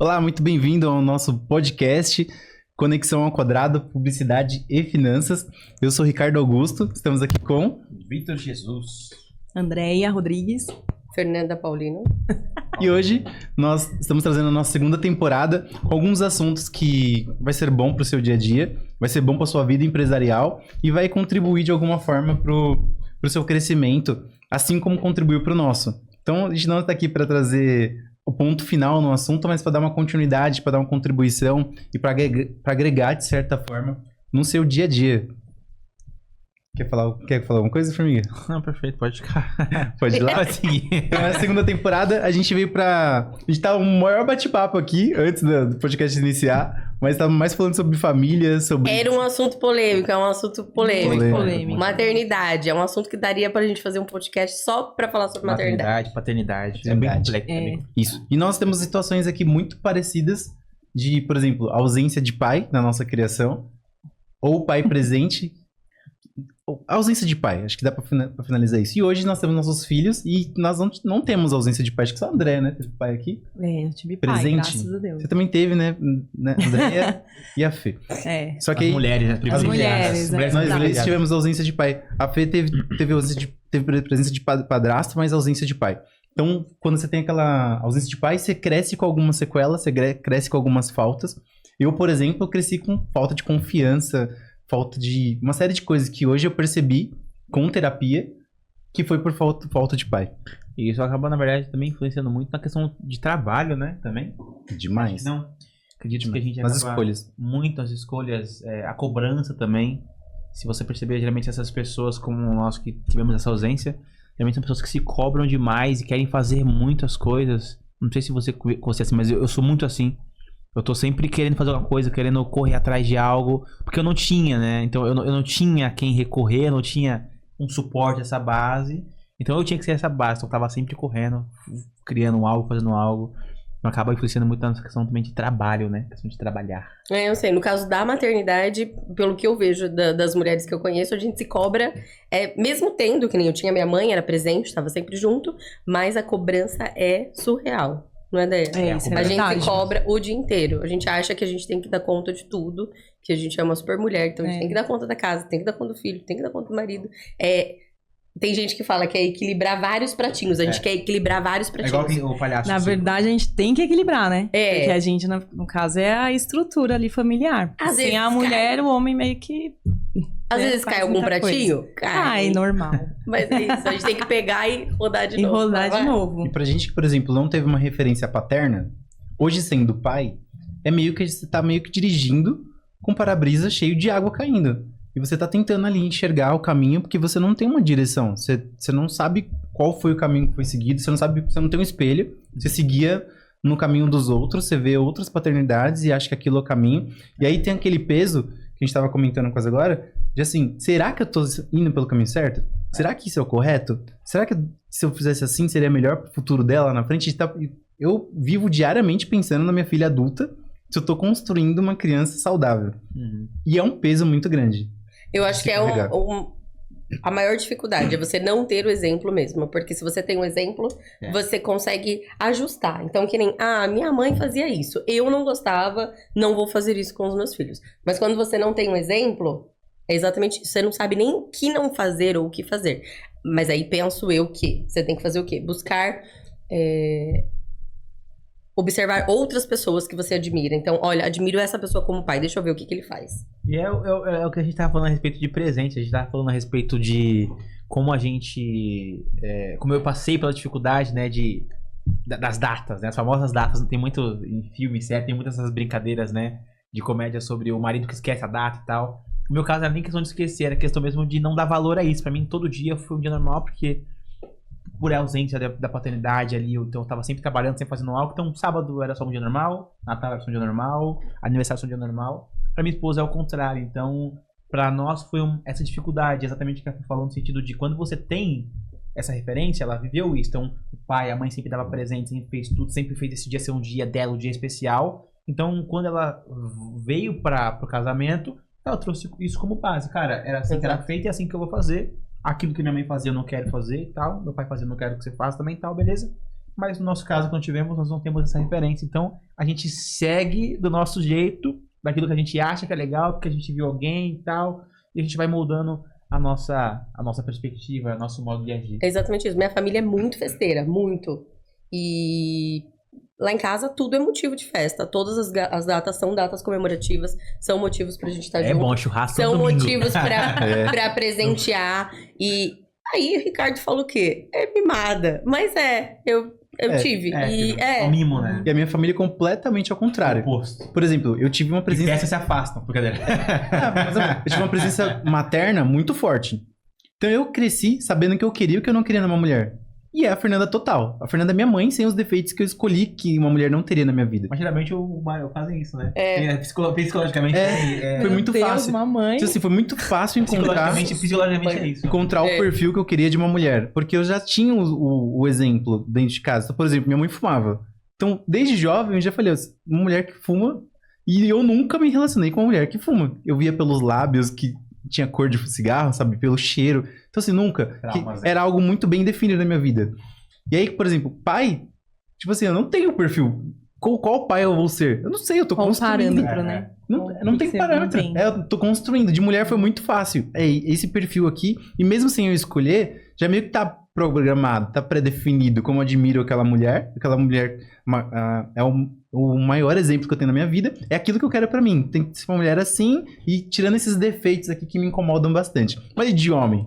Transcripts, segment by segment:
Olá, muito bem-vindo ao nosso podcast Conexão ao Quadrado, Publicidade e Finanças. Eu sou Ricardo Augusto, estamos aqui com... Vitor Jesus. Andréia Rodrigues. Fernanda Paulino. E hoje nós estamos trazendo a nossa segunda temporada com alguns assuntos que vai ser bom para o seu dia a dia, vai ser bom para a sua vida empresarial e vai contribuir de alguma forma para o seu crescimento, assim como contribuiu para o nosso. Então a gente não está aqui para trazer o ponto final no assunto, mas para dar uma continuidade, para dar uma contribuição e para agregar de certa forma no seu dia a dia. Quer falar alguma coisa, Formiga? Não, perfeito, pode ficar. Pode ir lá? Pode seguir. Então, na segunda temporada, a gente veio pra... A gente tá um maior bate-papo aqui, antes do podcast iniciar, mas tava mais falando sobre família, sobre... Era um assunto polêmico, é um assunto polêmico. Muito polêmico. Maternidade, é um assunto que daria pra gente fazer um podcast só pra falar sobre maternidade. Paternidade. É bem complexo. Isso. E nós temos situações aqui muito parecidas de, por exemplo, ausência de pai na nossa criação, ou pai presente... A ausência de pai, acho que dá pra finalizar isso. E hoje nós temos nossos filhos e nós não temos ausência de pai. Acho que só a André, né? Teve pai aqui. Eu tive Presente. pai, graças a Deus. Você também teve, né? Andréia e a Fê. Só que As aí, mulheres, né? As mulheres, nós verdade. tivemos ausência de pai. A Fê teve presença de padrasto, mas ausência de pai. Então, quando você tem aquela ausência de pai, você cresce com algumas sequelas, você cresce com algumas faltas. Eu, por exemplo, cresci com falta de confiança, falta de uma série de coisas que hoje eu percebi com terapia que foi por falta de pai. E isso acaba, na verdade, também influenciando muito na questão de trabalho, né? Também. Demais. Não. Acredito Demais. que a gente Nas acaba escolhas. Muitas escolhas, a cobrança também. Se você perceber, geralmente essas pessoas como nós que tivemos essa ausência, geralmente são pessoas que se cobram demais e querem fazer muitas coisas. Não sei se você é assim, mas eu sou muito assim. Eu tô sempre querendo fazer alguma coisa, querendo correr atrás de algo, porque eu não tinha, né? Então eu não tinha quem recorrer, eu não tinha um suporte, essa base. Então eu tinha que ser essa base, então eu tava sempre correndo, criando algo, fazendo algo. Então acaba influenciando muito nessa questão também de trabalho, né? Questão de trabalhar. Eu sei, no caso da maternidade, pelo que eu vejo das mulheres que eu conheço, a gente se cobra, mesmo tendo, que nem eu tinha minha mãe, era presente, estava sempre junto, mas a cobrança é surreal. Não é, Deia? A gente se cobra o dia inteiro. A gente acha que a gente tem que dar conta de tudo, que a gente é uma super mulher, então a gente tem que dar conta da casa, tem que dar conta do filho, tem que dar conta do marido. Tem gente que fala que é equilibrar vários pratinhos. A gente quer equilibrar vários pratinhos. É igual o palhaço. Na verdade, a gente tem que equilibrar, né? É. Porque a gente, no caso, é a estrutura ali familiar. Às Sem vezes a mulher, o homem meio que... Às vezes faz cai algum muita pratinho? Cai, normal. Mas é isso, a gente tem que pegar e rodar de E novo. rodar de novo. E pra gente que, por exemplo, não teve uma referência paterna, hoje sendo pai, é meio que você tá meio que dirigindo com o para-brisa cheio de água caindo. E você tá tentando ali enxergar o caminho porque você não tem uma direção. Você não sabe qual foi o caminho que foi seguido, você não tem um espelho. Você seguia no caminho dos outros, você vê outras paternidades e acha que aquilo é o caminho. E aí tem aquele peso que a gente tava comentando quase agora, de assim, será que eu tô indo pelo caminho certo? Será que isso é o correto? Será que se eu fizesse assim seria melhor pro futuro dela na frente? Eu vivo diariamente pensando na minha filha adulta se eu tô construindo uma criança saudável. Uhum. E é um peso muito grande. Eu acho que é a maior dificuldade, é você não ter o exemplo mesmo. Porque se você tem um exemplo, você consegue ajustar. Então, que nem, minha mãe fazia isso. Eu não gostava, não vou fazer isso com os meus filhos. Mas quando você não tem um exemplo, é exatamente isso. Você não sabe nem o que não fazer ou o que fazer. Mas aí penso eu que você tem que fazer o quê? Buscar... observar outras pessoas que você admira. Então, olha, admiro essa pessoa como pai. Deixa eu ver o que ele faz. E é o que a gente tava falando a respeito de presente. A gente tava falando a respeito de como a gente... como eu passei pela dificuldade, né, das datas, né? As famosas datas. Tem muito em filme, série, tem muitas essas brincadeiras, né? De comédia sobre o marido que esquece a data e tal. No meu caso, não era nem questão de esquecer. Era questão mesmo de não dar valor a isso. Pra mim, todo dia foi um dia normal, porque... por ausência da paternidade ali, então eu tava sempre trabalhando, sempre fazendo algo. Então sábado era só um dia normal, Natal era só um dia normal, aniversário era só um dia normal. Pra minha esposa é o contrário. Então, pra nós foi essa dificuldade, exatamente o que ela falou, no sentido de quando você tem essa referência, ela viveu isso. Então, o pai, a mãe sempre dava presente, sempre fez tudo, sempre fez esse dia ser um dia dela, um dia especial. Então, quando ela veio pro casamento, ela trouxe isso como base. Cara, era assim que era feito e é assim que eu vou fazer. Aquilo que minha mãe fazia eu não quero fazer e tal. Meu pai fazia eu não quero que você faça também e tal, beleza? mas no nosso caso, quando tivemos, nós não temos essa referência. Então, a gente segue do nosso jeito, daquilo que a gente acha que é legal, porque a gente viu alguém e tal, e a gente vai moldando a nossa perspectiva, o nosso modo de agir. É exatamente isso. Minha família é muito festeira, muito. E lá em casa tudo é motivo de festa. Todas as datas são datas comemorativas, são motivos pra gente estar junto. Bom, churrasco São domingo. motivos pra presentear. E aí o Ricardo falou o quê? É mimada. Mas eu tive. Um mimo, né? E a minha família é completamente ao contrário. Oposto. Por exemplo, eu tive uma E presença... dessa se afastam, brincadeira. Eu tive uma presença materna muito forte. Então eu cresci sabendo que eu queria o que eu não queria numa mulher. E é a Fernanda total. A Fernanda é minha mãe, sem os defeitos que eu escolhi que uma mulher não teria na minha vida. Mas geralmente fazem isso, né? Psicologicamente. Foi muito Deus, fácil. mamãe. Então, assim, foi muito fácil encontrar Psicologicamente é isso. o perfil que eu queria de uma mulher. Porque eu já tinha o exemplo dentro de casa. Então, por exemplo, minha mãe fumava. Então, desde jovem, eu já falei, uma mulher que fuma... E eu nunca me relacionei com uma mulher que fuma. Eu via pelos lábios que tinha cor de cigarro, sabe? Pelo cheiro. Então, assim, nunca. Era algo muito bem definido na minha vida. E aí, por exemplo, pai... Tipo assim, eu não tenho perfil. Qual pai eu vou ser? Eu não sei, eu tô Qual construindo. parâmetro, né? Não tem parâmetro. Eu tô construindo. De mulher foi muito fácil. É esse perfil aqui. E mesmo sem eu escolher, já meio que tá programado, tá pré-definido como eu admiro aquela mulher. Aquela mulher é o maior exemplo que eu tenho na minha vida. É aquilo que eu quero pra mim. Tem que ser uma mulher assim e tirando esses defeitos aqui que me incomodam bastante. Mas de homem?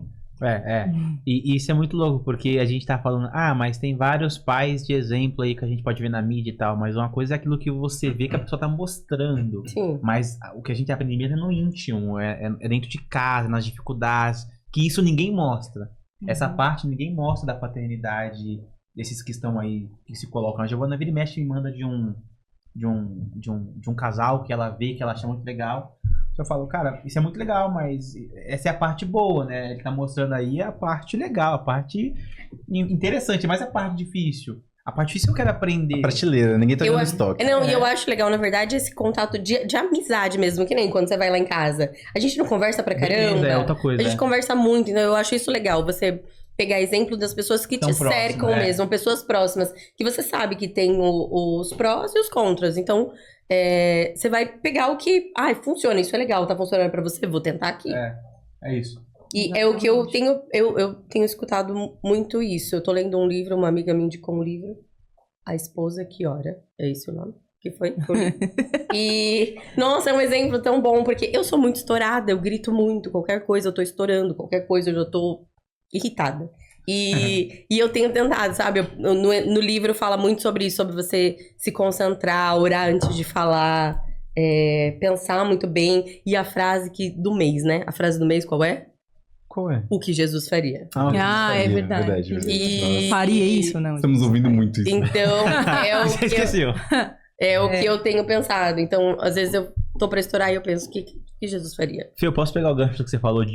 E isso é muito louco, porque a gente tá falando, mas tem vários pais de exemplo aí que a gente pode ver na mídia e tal, mas uma coisa é aquilo que você vê que a pessoa tá mostrando. Sim. Mas o que a gente aprende mesmo é no íntimo, é dentro de casa, nas dificuldades, que isso ninguém mostra. Essa parte ninguém mostra da paternidade desses que estão aí, que se colocam. A Giovana vira e mexe me manda de um casal que ela vê, que ela acha muito legal. Eu falo, cara, isso é muito legal, mas essa é a parte boa, né? Ele tá mostrando aí a parte legal, a parte interessante, mas a parte difícil. A parte difícil eu quero aprender. A prateleira, ninguém tá dando estoque. E eu acho legal, na verdade, esse contato de amizade mesmo, que nem quando você vai lá em casa. A gente não conversa pra caramba. É outra coisa. A gente conversa muito, então eu acho isso legal. Você pegar exemplo das pessoas que te cercam mesmo, pessoas próximas, que você sabe que tem os prós e os contras. Então, você vai pegar o que... funciona, isso é legal, tá funcionando pra você, vou tentar aqui. É isso. E é o que eu tenho escutado muito isso. Eu tô lendo um livro, uma amiga me indicou um livro, A Esposa Que Ora, é esse o nome? Que foi? E, nossa, é um exemplo tão bom, porque eu sou muito estourada, eu grito muito, qualquer coisa eu tô estourando, qualquer coisa eu já tô irritada. E eu tenho tentado, sabe? No livro fala muito sobre isso, sobre você se concentrar, orar antes de falar, pensar muito bem. E a frase do mês, né? A frase do mês qual é? Qual é? O que Jesus faria. É verdade. Faria isso, não? Estamos ouvindo muito isso. Então, Você esqueceu. É o que eu tenho pensado. Então, às vezes eu tô pra estourar e eu penso, o que Jesus faria? Fê, eu posso pegar o gancho que você falou a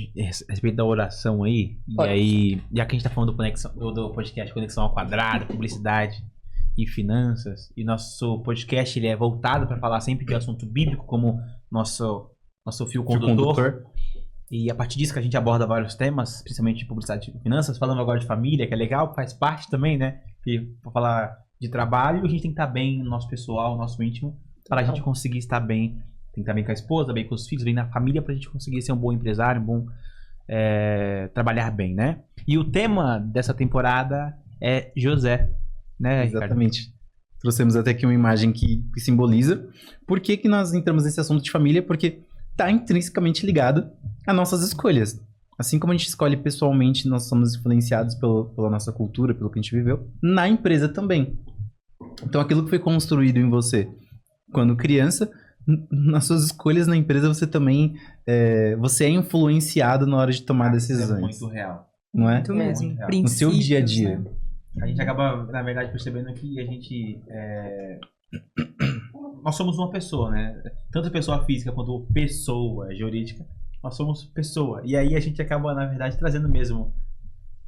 respeito da oração aí? Pode. E aí, já que a gente tá falando do podcast Conexão ao Quadrado, publicidade e finanças, e nosso podcast ele é voltado para falar sempre de assunto bíblico como nosso fio condutor. E a partir disso que a gente aborda vários temas, principalmente de publicidade e finanças, falando agora de família, que é legal, faz parte também, né? E para falar de trabalho, a gente tem que estar bem no nosso pessoal, no nosso íntimo, para a gente conseguir estar bem. Tem que estar bem com a esposa, bem com os filhos, bem na família, pra gente conseguir ser um bom empresário, um bom trabalhar bem, né? E o tema dessa temporada é José, né, Ricardo? Exatamente. Trouxemos até aqui uma imagem que simboliza. Por que nós entramos nesse assunto de família? Porque está intrinsecamente ligado às nossas escolhas. Assim como a gente escolhe pessoalmente, nós somos influenciados pela nossa cultura, pelo que a gente viveu, na empresa também. Então, aquilo que foi construído em você quando criança, nas suas escolhas na empresa, você também você é influenciado na hora de tomar decisões. É muito real. Não é? Muito mesmo. No seu dia a dia. Né? A gente acaba, na verdade, percebendo que a gente... Nós somos uma pessoa, né? Tanto pessoa física quanto pessoa jurídica. Nós somos pessoa. E aí a gente acaba, na verdade, trazendo mesmo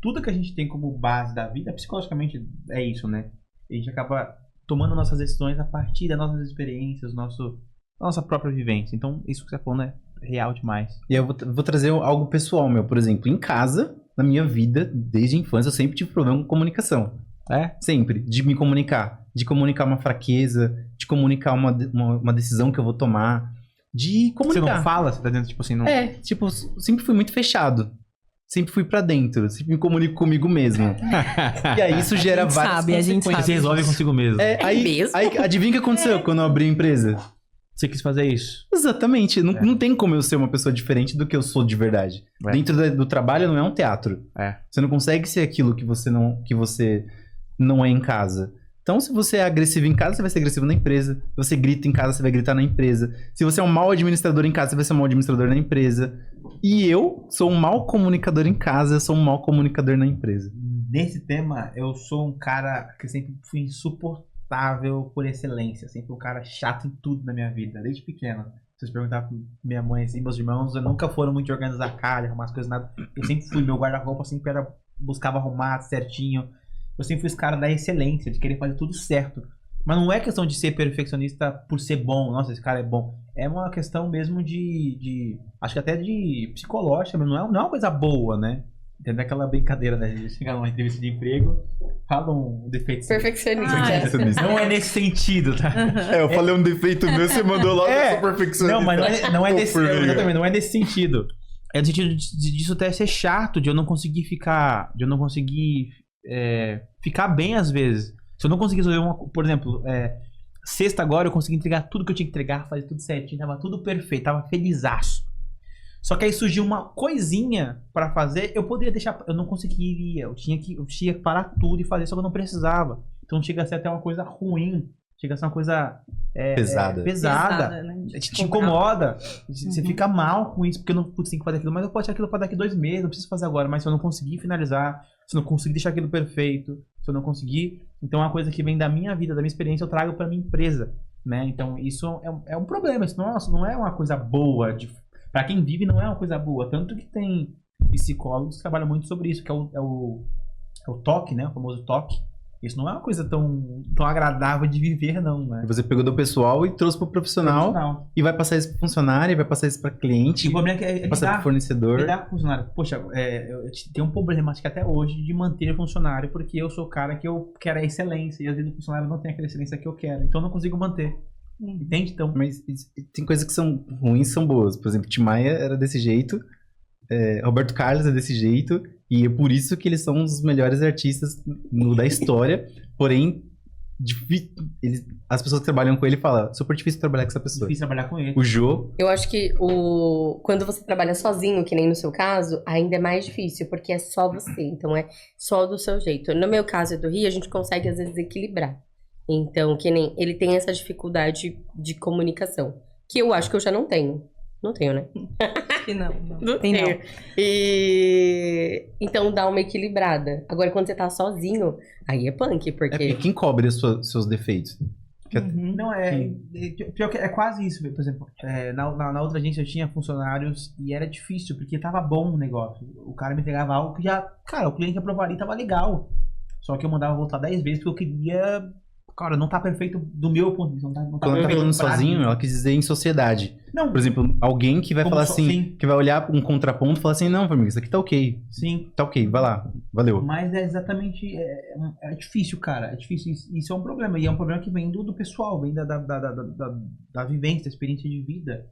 tudo que a gente tem como base da vida, psicologicamente é isso, né? A gente acaba tomando nossas decisões a partir das nossas experiências, da nossa própria vivência. Então, isso que você falou é real demais. E eu vou trazer algo pessoal meu. Por exemplo, em casa, na minha vida, desde a infância, eu sempre tive problema com comunicação. Sempre. De me comunicar. De comunicar uma fraqueza, de comunicar uma decisão que eu vou tomar. De Você comunicar. não fala? Você tá dentro, tipo assim, não... Tipo, sempre fui muito fechado. Sempre fui pra dentro. Sempre me comunico comigo mesmo. E aí isso gera A gente várias sabe, a gente consequências. Você resolve consigo mesmo. Aí, mesmo? aí, adivinha o que aconteceu quando eu abri a empresa? Você quis fazer isso. Exatamente. Não tem como eu ser uma pessoa diferente do que eu sou de verdade. É. Dentro do trabalho não é um teatro. É. Você não consegue ser aquilo que você não é em casa. Então, se você é agressivo em casa, você vai ser agressivo na empresa. Se você grita em casa, você vai gritar na empresa. Se você é um mau administrador em casa, você vai ser um mau administrador na empresa. E eu sou um mau comunicador em casa, eu sou um mau comunicador na empresa. Nesse tema, eu sou um cara que sempre fui insuportável por excelência. Sempre um cara chato em tudo na minha vida, desde pequeno. Se você perguntar pra minha mãe, assim, meus irmãos, eu nunca foram muito de organizar a casa, arrumar as coisas, nada. Eu sempre fui, meu guarda-roupa sempre buscava arrumar certinho. Eu sempre fui esse cara da excelência, de querer fazer tudo certo. Mas não é questão de ser perfeccionista por ser bom. Nossa, esse cara é bom. É uma questão mesmo de acho que até de psicológica, mas não é uma coisa boa, né? Tem aquela brincadeira, né? De chegar numa entrevista de emprego, fala um defeito. Perfeccionista. Não é nesse sentido, tá? Eu falei um defeito meu, você mandou logo, eu sou perfeccionista. Não, mas não é nesse, Formiga. exatamente, não é nesse sentido. É no sentido disso até ser chato, de eu não conseguir ficar bem às vezes. Se eu não conseguir resolver por exemplo, sexta agora eu consegui entregar tudo que eu tinha que entregar, fazer tudo certinho, tava tudo perfeito, tava felizaço. Só que aí surgiu uma coisinha pra fazer, eu poderia deixar, eu não conseguiria, eu tinha que parar tudo e fazer, só que eu não precisava. Então chega a ser até uma coisa ruim, chega a ser uma coisa pesada. Né? Te incomoda, você fica mal com isso, porque eu não tenho que fazer aquilo, mas eu posso deixar aquilo pra daqui 2 meses, não preciso fazer agora, mas se eu não conseguir finalizar, se eu não conseguir deixar aquilo perfeito, se eu não conseguir, então é uma coisa que vem da minha vida, da minha experiência, eu trago pra minha empresa, né? Então isso é um problema, isso não é uma coisa boa, pra quem vive não é uma coisa boa, tanto que tem psicólogos que trabalham muito sobre isso, que é o toque, né? O famoso toque. Isso não é uma coisa tão agradável de viver, não, né? Você pegou do pessoal e trouxe pro profissional. E vai passar isso pro funcionário, e vai passar isso pra cliente, E o problema é que vai passar pro fornecedor. lidar com o funcionário. Poxa, eu tenho um problema, acho que até hoje, de manter o funcionário, porque eu sou o cara que eu quero a excelência, e às vezes o funcionário não tem aquela excelência que eu quero, então eu não consigo manter. Entende? Então, Mas tem coisas que são ruins e são boas. Por exemplo, Tim Maia era desse jeito, Roberto Carlos é desse jeito, e é por isso que eles são os melhores artistas da história. Porém, as pessoas que trabalham com ele falam, super difícil trabalhar com essa é pessoa. difícil trabalhar com ele. O Jô, Eu acho que quando você trabalha sozinho, que nem no seu caso, ainda é mais difícil, porque é só você. Então é só do seu jeito. No meu caso e do Rio, a gente consegue às vezes equilibrar. Então, que nem ele tem essa dificuldade de comunicação, que eu acho que eu já não tenho. Não tenho, né? Que não. Não Tem não. tenho. E então dá uma equilibrada. Agora, quando você tá sozinho, aí é punk, é porque porque. quem cobre os seus defeitos? Uhum. Não, pior que é quase isso. Por exemplo, na outra agência eu tinha funcionários e era difícil, porque tava bom o negócio. O cara me entregava algo que cara, o cliente aprovaria e tava legal. Só que eu mandava voltar 10 vezes porque eu queria... Cara, não tá perfeito do meu ponto de vista. Não tá Quando ela tá perfeito falando pra sozinho, mim. ela quis dizer em sociedade. Não, Por exemplo, alguém que vai Como falar só- assim, sim. que vai olhar um contraponto e falar assim, não, amigo, isso aqui tá ok. sim. Tá ok, vai lá, valeu. Mas é exatamente... É difícil, cara. É difícil. Isso é um problema. E é um problema que vem do pessoal. Vem da vivência, da experiência de vida.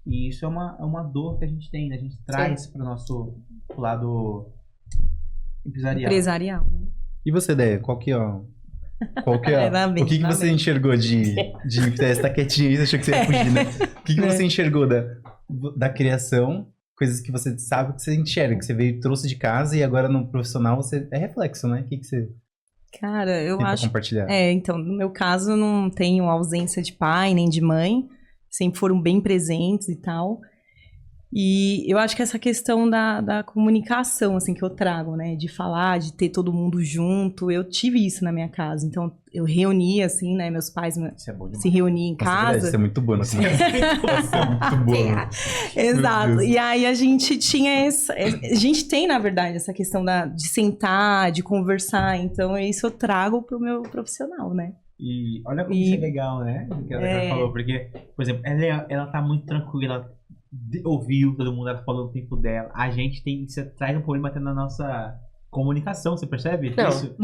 E isso é uma dor que a gente tem, né? A gente traz pro nosso lado empresarial. Empresarial. Né? E você, Déia, qual que é Ainda bem, o que ainda você bem. enxergou de você tá quietinho aí, você achou que você ia fugir, né? O que você enxergou da criação, coisas que você sabe que você enxerga, que você veio, trouxe de casa e agora no profissional você é reflexo, né? O que você Cara, eu tem pra acho. compartilhar? Então, no meu caso, eu não tenho ausência de pai nem de mãe. Sempre foram bem presentes e tal. E eu acho que essa questão da comunicação, assim, que eu trago, né? De falar, de ter todo mundo junto. Eu tive isso na minha casa. Então, eu reunia, assim, né? Meus pais Isso é bom demais. se reuniam em Nossa, é verdade, casa. você é muito boa na comunicação. Você é muito boa. Exato. Deus. E aí a gente tinha a gente tem, na verdade, essa questão de sentar, de conversar. Então, isso eu trago pro meu profissional, né? E olha como isso é legal, né? O que ela falou, porque, por exemplo, ela tá muito tranquila, ouviu todo mundo, ela falou o tempo dela. A gente tem, isso traz um problema até na nossa Comunicação, você percebe? Não. Isso.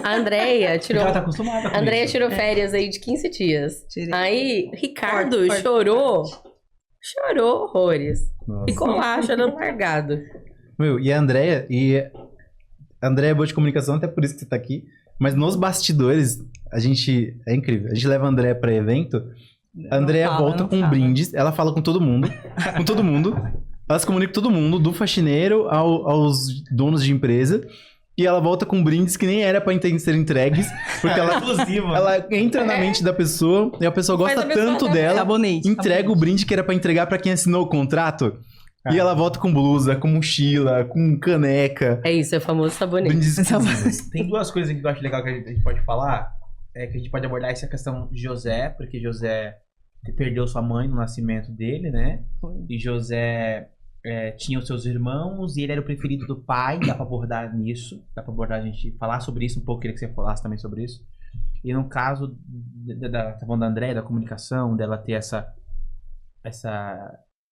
A Andrea tirou. Ela tá acostumada com A Andrea isso. tirou férias aí de 15 dias. Tirei. Aí, Ricardo Forte. chorou. Chorou horrores. Nossa. Ficou lá, chorando largado. Meu, e a Andrea é boa de comunicação, até por isso que você tá aqui. Mas nos bastidores, é incrível. A gente leva a Andrea pra evento, a Andrea volta com brindes, ela fala com todo mundo. Com todo mundo. Ela se comunica com todo mundo, do faxineiro aos donos de empresa. E ela volta com brindes que nem era pra ser entregues. Porque ela, ela entra na mente da pessoa e a pessoa Faz gosta a pessoa tanto dar dela. Sabonete. Entrega o brinde que era pra entregar pra quem assinou o contrato. E ela volta com blusa, com mochila, com caneca. É isso, é o famoso sabonete. Brindes exclusivos. Tem duas coisas que eu acho legal que a gente pode falar. É que a gente pode abordar essa questão de José, porque José perdeu sua mãe no nascimento dele, né? E José tinha os seus irmãos e ele era o preferido do pai. Dá pra abordar nisso. Dá pra abordar a gente falar sobre isso um pouco. Queria que você falasse também sobre isso. E no caso tá falando da Andréia, da comunicação, dela ter essa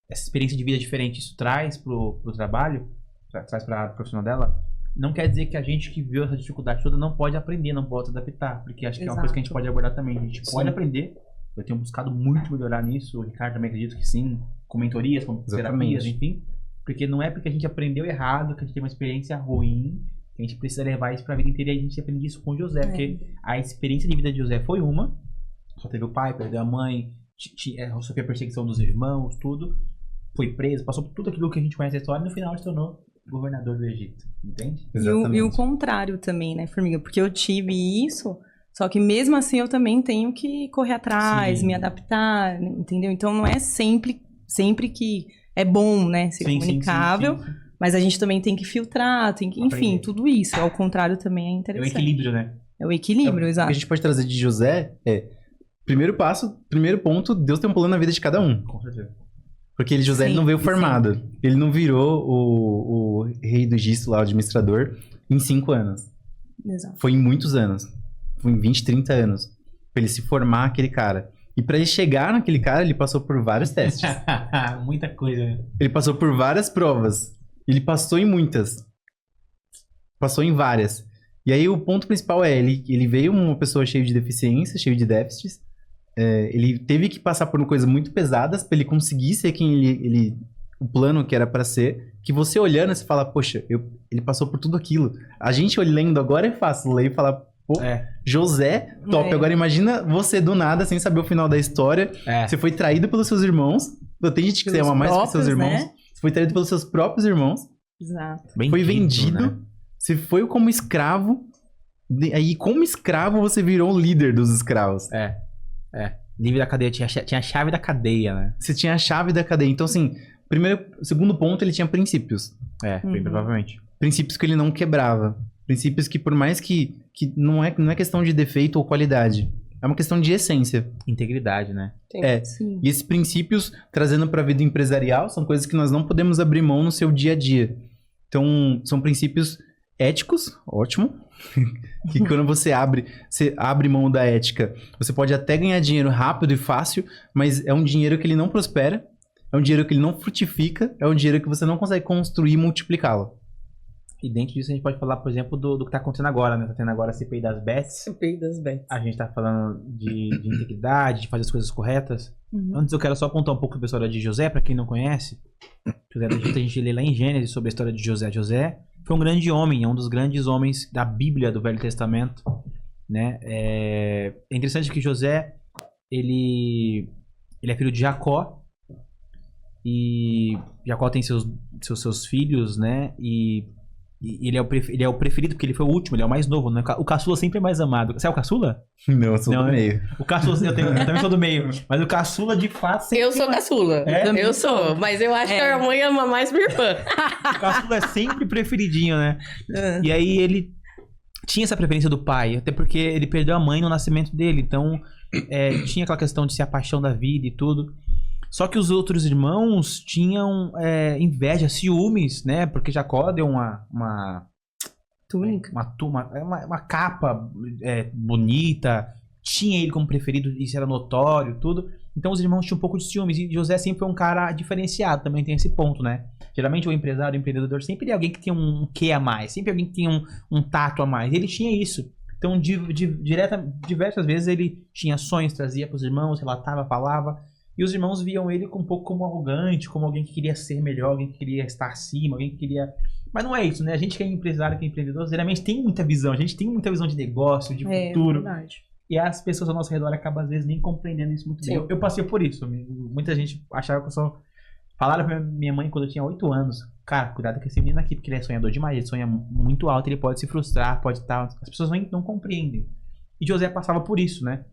experiência de vida diferente, isso traz pro trabalho, traz pra área profissional dela, não quer dizer que a gente que viu essa dificuldade toda não pode aprender, não pode se adaptar, porque acho que é uma coisa que a gente pode abordar também. A gente pode aprender, eu tenho buscado muito melhorar nisso, o Ricardo também acredito que sim, com mentorias, com terapias, enfim, porque não é porque a gente aprendeu errado, que a gente tem uma experiência ruim, que a gente precisa levar isso pra vida inteira e a gente aprende isso com José, porque a experiência de vida de José foi só teve o pai, perdeu a mãe, sofreu a perseguição dos irmãos, tudo, foi preso, passou por tudo aquilo que a gente conhece a história e no final se tornou governador do Egito, entende? E o contrário também, né, Formiga? Porque eu tive isso, só que mesmo assim eu também tenho que correr atrás, me adaptar, entendeu? Então não é sempre que é bom, né, ser comunicável, sim. Mas a gente também tem que filtrar, tem que, enfim, tudo isso. Ao contrário também é interessante. É o equilíbrio, né? É o equilíbrio, exato. O que a gente pode trazer de José primeiro ponto, Deus tem um plano na vida de cada um. Com certeza. Porque José ele não veio formado. Ele não virou o rei do Egito lá, o administrador, em 5 anos. Exato. Foi em muitos anos. Foi em 20, 30 anos. Pra ele se formar aquele cara. E pra ele chegar naquele cara, ele passou por vários testes. Muita coisa, né? Ele passou por várias provas. Ele passou em muitas. Passou em várias. E aí o ponto principal ele veio uma pessoa cheia de deficiências, cheia de déficits. Ele teve que passar por coisas muito pesadas pra ele conseguir ser quem o plano que era pra ser. Que você olhando, você fala, poxa, ele passou por tudo aquilo. A gente olhando agora é fácil ler e falar, pô, José, top. Agora imagina você do nada, sem saber o final da história. Você foi traído pelos seus irmãos. Tem gente que ama mais que seus irmãos. Né? Você foi traído pelos seus próprios irmãos. Exato. Foi vendido. Né? Você foi como escravo. Aí, como escravo, você virou o líder dos escravos. Livre da cadeia. Tinha a chave da cadeia, né? Você tinha a chave da cadeia. Então, assim, segundo ponto, ele tinha princípios. Bem provavelmente. Princípios que ele não quebrava. Princípios que, por mais que não é questão de defeito ou qualidade. É uma questão de essência. Integridade, né? Sim. E esses princípios, trazendo para a vida empresarial, são coisas que nós não podemos abrir mão no seu dia a dia. Então, são princípios éticos, ótimo. Que quando você abre mão da ética, você pode até ganhar dinheiro rápido e fácil, mas é um dinheiro que ele não prospera, é um dinheiro que ele não frutifica, é um dinheiro que você não consegue construir e multiplicá-lo. E dentro disso a gente pode falar, por exemplo, do que tá acontecendo agora, né? Tá tendo agora a CPI das bets. CPI das bets. A gente tá falando de integridade, de fazer as coisas corretas. Antes eu quero só apontar um pouco da história de José, pra quem não conhece. José do Egito, a gente lê lá em Gênesis sobre a história de José. José foi um grande homem, é um dos grandes homens da Bíblia, do Velho Testamento, né? É interessante que José, ele é filho de Jacó. E Jacó tem seus filhos, né? E ele é o preferido porque ele foi o último, ele é o mais novo, né? O caçula sempre é mais amado. Você é o caçula? Não, eu sou do meio. O caçula, eu também sou do meio. Mas o caçula, de fato, sempre eu sou caçula. Eu sou, mas eu acho que a minha mãe ama mais minha irmã. O caçula é sempre preferidinho, né? E aí ele tinha essa preferência do pai, até porque ele perdeu a mãe no nascimento dele. Então, tinha aquela questão de ser a paixão da vida e tudo. Só que os outros irmãos tinham inveja, ciúmes, né? Porque Jacó deu uma túnica, uma capa bonita, tinha ele como preferido, isso era notório, tudo. Então os irmãos tinham um pouco de ciúmes. E José sempre foi um cara diferenciado, também tem esse ponto, né? Geralmente o empresário, o empreendedor, sempre é alguém que tem um quê a mais, sempre alguém que tem um tato a mais. Ele tinha isso. Então, diversas vezes ele tinha sonhos, trazia para os irmãos, relatava, falava. E os irmãos viam ele um pouco como arrogante, como alguém que queria ser melhor, alguém que queria estar acima, alguém que queria... Mas não é isso, né? A gente que é empresário, que é empreendedor, geralmente tem muita visão. A gente tem muita visão de negócio, de futuro. Verdade. E as pessoas ao nosso redor acabam, às vezes, nem compreendendo isso muito bem. Eu passei por isso. Muita gente achava que eu só... Falaram pra minha mãe quando eu tinha 8 anos. Cara, cuidado com esse menino aqui, porque ele é sonhador demais. Ele sonha muito alto, ele pode se frustrar, pode estar... As pessoas não compreendem. E José passava por isso, né?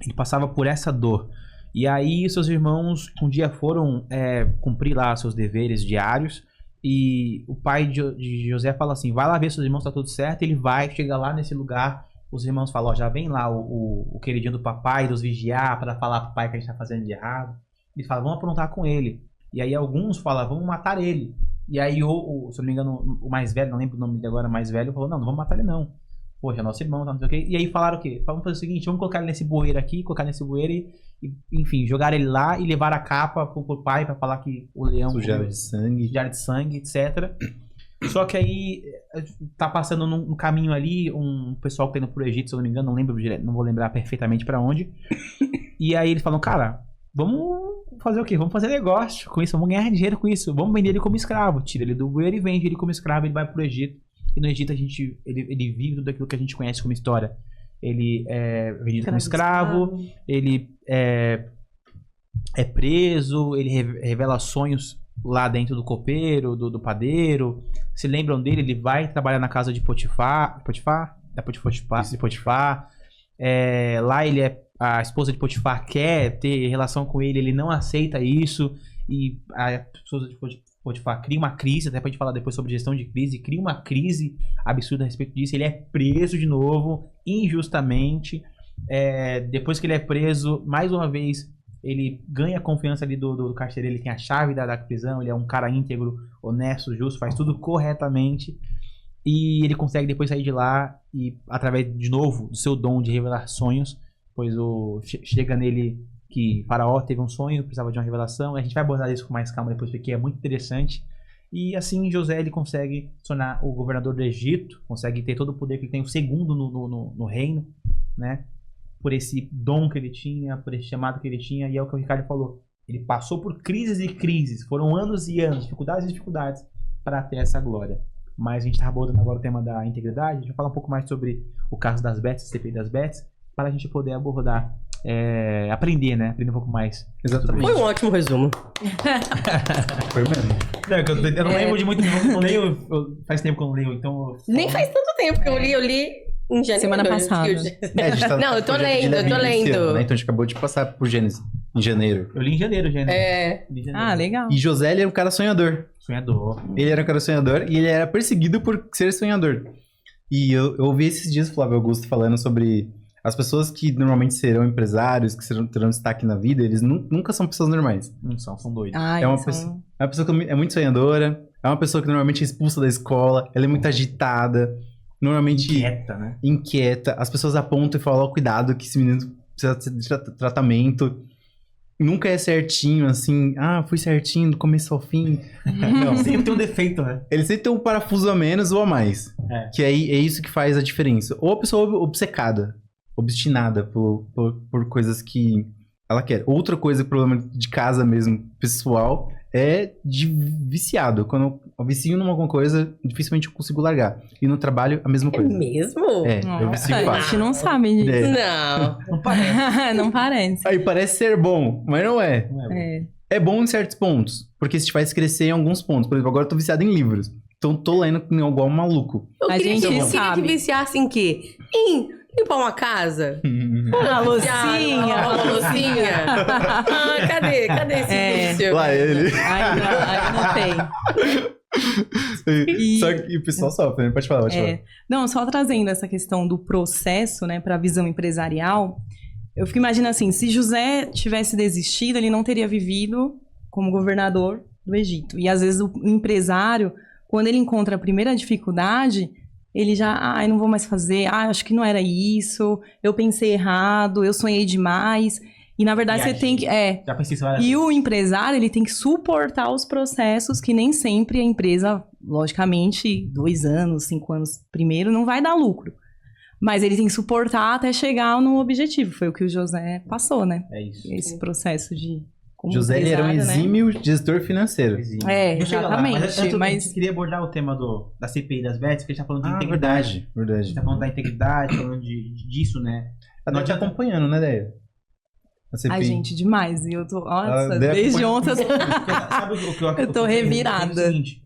Ele passava por essa dor. E aí, seus irmãos um dia foram cumprir lá seus deveres diários. E o pai de José fala assim, vai lá ver se seus irmãos tá tudo certo. Ele vai, chega lá nesse lugar. Os irmãos falam, ó, já vem lá o queridinho do papai, dos vigiar, para falar pro pai que a gente tá fazendo de errado. Ele fala, vamos aprontar com ele. E aí alguns falam, vamos matar ele. E aí, se eu não me engano, o mais velho, não lembro o nome dele agora, o mais velho, falou, não vamos matar ele não. Poxa, nosso irmão, tá, não sei o quê. E aí falaram o quê? Vamos fazer o seguinte, vamos colocar ele nesse bueiro aqui, e enfim, jogar ele lá e levar a capa pro pai pra falar que o leão... Sujar de sangue, etc. Só que aí tá passando no caminho ali um pessoal que tá indo pro Egito, se eu não me engano, não lembro direto, não vou lembrar perfeitamente pra onde. E aí eles falam, cara, vamos fazer o quê? Vamos fazer negócio com isso, vamos ganhar dinheiro com isso, vamos vender ele como escravo. Tira ele do bueiro e vende ele como escravo, ele vai pro Egito. E no Egito ele vive tudo aquilo que a gente conhece como história. Ele é vendido como escravo, ele é preso, ele revela sonhos lá dentro do copeiro, do padeiro. Se lembram dele, ele vai trabalhar na casa de Potifar. Lá a esposa de Potifar quer ter relação com ele, ele não aceita isso. E a esposa de Potifar cria uma crise, até pra gente falar depois sobre gestão de crise, cria uma crise absurda a respeito disso. Ele é preso de novo, injustamente. Depois que ele é preso, mais uma vez, ele ganha a confiança ali do carcereiro, ele tem a chave da prisão, ele é um cara íntegro, honesto, justo, faz tudo corretamente. E ele consegue depois sair de lá e, através, de novo, do seu dom de revelar sonhos, pois chega nele que Faraó teve um sonho, precisava de uma revelação. A gente vai abordar isso com mais calma depois, porque é muito interessante. E assim José ele consegue se tornar o governador do Egito, consegue ter todo o poder que ele tem, o segundo no reino, né? Por esse dom que ele tinha, por esse chamado que ele tinha. E é o que o Ricardo falou, ele passou por crises e crises, foram anos e anos, dificuldades e dificuldades para ter essa glória. Mas a gente está abordando agora o tema da integridade. A gente vai falar um pouco mais sobre o caso das Bets, CPI das Bets, para a gente poder abordar, aprender, né? Aprender um pouco mais. Exatamente. Foi um ótimo resumo. Foi mesmo. Não, eu não lembro de muito, não leio, faz tempo que eu não leio, então... Nem faz tanto tempo que eu li em janeiro. Semana passada. Não, eu tô lendo. Né? Então a gente acabou de passar por Gênesis em janeiro. Eu li em janeiro, gente. Li em janeiro. Ah, legal. E José, ele era um cara sonhador. Sonhador. Ele era um cara sonhador e ele era perseguido por ser sonhador. E eu ouvi esses dias o Flávio Augusto falando sobre as pessoas que normalmente serão empresários, que terão destaque na vida, eles nunca são pessoas normais. Não são doidos. É uma pessoa que é muito sonhadora, é uma pessoa que normalmente é expulsa da escola, ela é muito agitada, normalmente... Inquieta, né? Inquieta. As pessoas apontam e falam, ó, cuidado que esse menino precisa de tratamento. Nunca é certinho, assim, fui certinho do começo ao fim. Não, sempre tem um defeito, né? Ele sempre tem um parafuso a menos ou a mais. Que aí é isso que faz a diferença. Ou a pessoa obcecada, obstinada por coisas que ela quer. Outra coisa, problema de casa mesmo, pessoal, é de viciado. Quando eu vicio numa alguma coisa, dificilmente eu consigo largar. E no trabalho, a mesma coisa. É mesmo? Eu vicio fácil. A gente não sabe disso. Não. Não parece. Não parece. Aí parece ser bom, mas não é. Não é bom. É bom em certos pontos, porque isso te faz crescer em alguns pontos. Por exemplo, agora eu tô viciado em livros. Então tô lendo igual um maluco. Eu A queria gente que sabe. viciasse em quê? Em limpar uma casa? Uma loucinha. Uma loucinha. Cadê esse vício? Lá ele. Aí não tem. Só que o pessoal sofre, né? Pode falar. Não, só trazendo essa questão do processo, né, para a visão empresarial, eu fico imaginando assim, se José tivesse desistido, ele não teria vivido como governador do Egito. E às vezes o empresário, quando ele encontra a primeira dificuldade, ele já, não vou mais fazer, acho que não era isso, eu pensei errado, eu sonhei demais. E na verdade E você agir. tem que... Já pensei isso várias E vezes. o empresário, ele tem que suportar os processos que nem sempre a empresa, logicamente, 2 anos, 5 anos primeiro, não vai dar lucro. Mas ele tem que suportar até chegar no objetivo. Foi o que o José passou, né? É isso. Esse processo de... como José ele era um empresário, né? exímio gestor financeiro. É, Não chega lá, exatamente, antes mas- eu queria abordar o tema da CPI das bets, porque a gente tá falando de integridade. A Verdade. gente tá falando da integridade, falando disso, né? Ela Não tá te adianta- acompanhando, né, Deia? A CPI. Ai, gente, demais. E eu tô... Nossa, Ela desde acompanha- ontem... Porque, sabe o que Eu tô o que revirada. é o seguinte,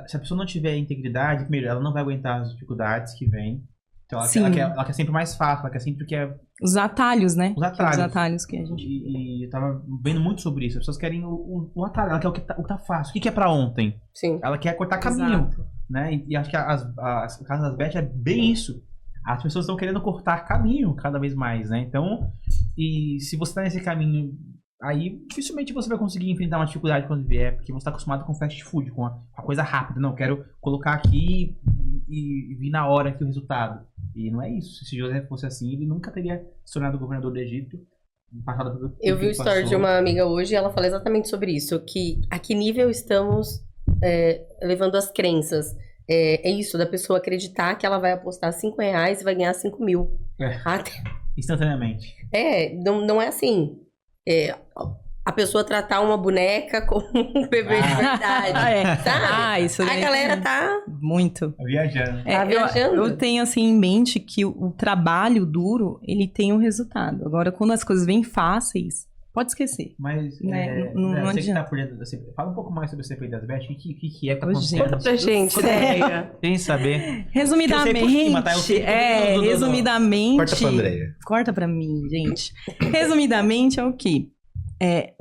se a pessoa não tiver integridade, primeiro, ela não vai aguentar as dificuldades que vêm. Então Sim. ela quer sempre mais fácil, ela quer sempre o que é Os atalhos, né? os atalhos. Os atalhos que a gente... E eu tava vendo muito sobre isso. As pessoas querem o atalho, ela quer o que tá fácil. O que é pra ontem? Sim. Ela quer cortar caminho. Exato. Né? E acho que as casas das bet é bem isso. As pessoas estão querendo cortar caminho cada vez mais, né? Então, e se você tá nesse caminho, aí dificilmente você vai conseguir enfrentar uma dificuldade quando vier, porque você tá acostumado com fast food, com a coisa rápida. Não, quero colocar aqui e vir na hora aqui o resultado. E não é isso. Se José fosse assim, ele nunca teria se tornado governador do Egito. Passado por Eu vi o que story passou. de uma amiga hoje e ela fala exatamente sobre isso. Que a que nível estamos levando as crenças. É isso, da pessoa acreditar que ela vai apostar R$5 e vai ganhar 5 mil. É. Até- Instantaneamente. não é assim. A pessoa tratar uma boneca como um bebê de verdade. É. Sabe? Isso A daí galera tem tá... muito. Viajando. É, Tá viajando. eu tenho assim em mente que o trabalho duro, ele tem um resultado. Agora, quando as coisas vêm fáceis, pode esquecer. Mas, Né, não você que adianta. tá por dentro da CPI, fala um pouco mais sobre a CPI das bet, o que é que tá Ô, acontecendo? gente. Conta pra gente, Sério. Deia. Sem saber. Resumidamente, Eu sei por cima, tá? Eu sei do- resumidamente... Corta pra Andréia. Corta pra mim, gente. Resumidamente é o quê?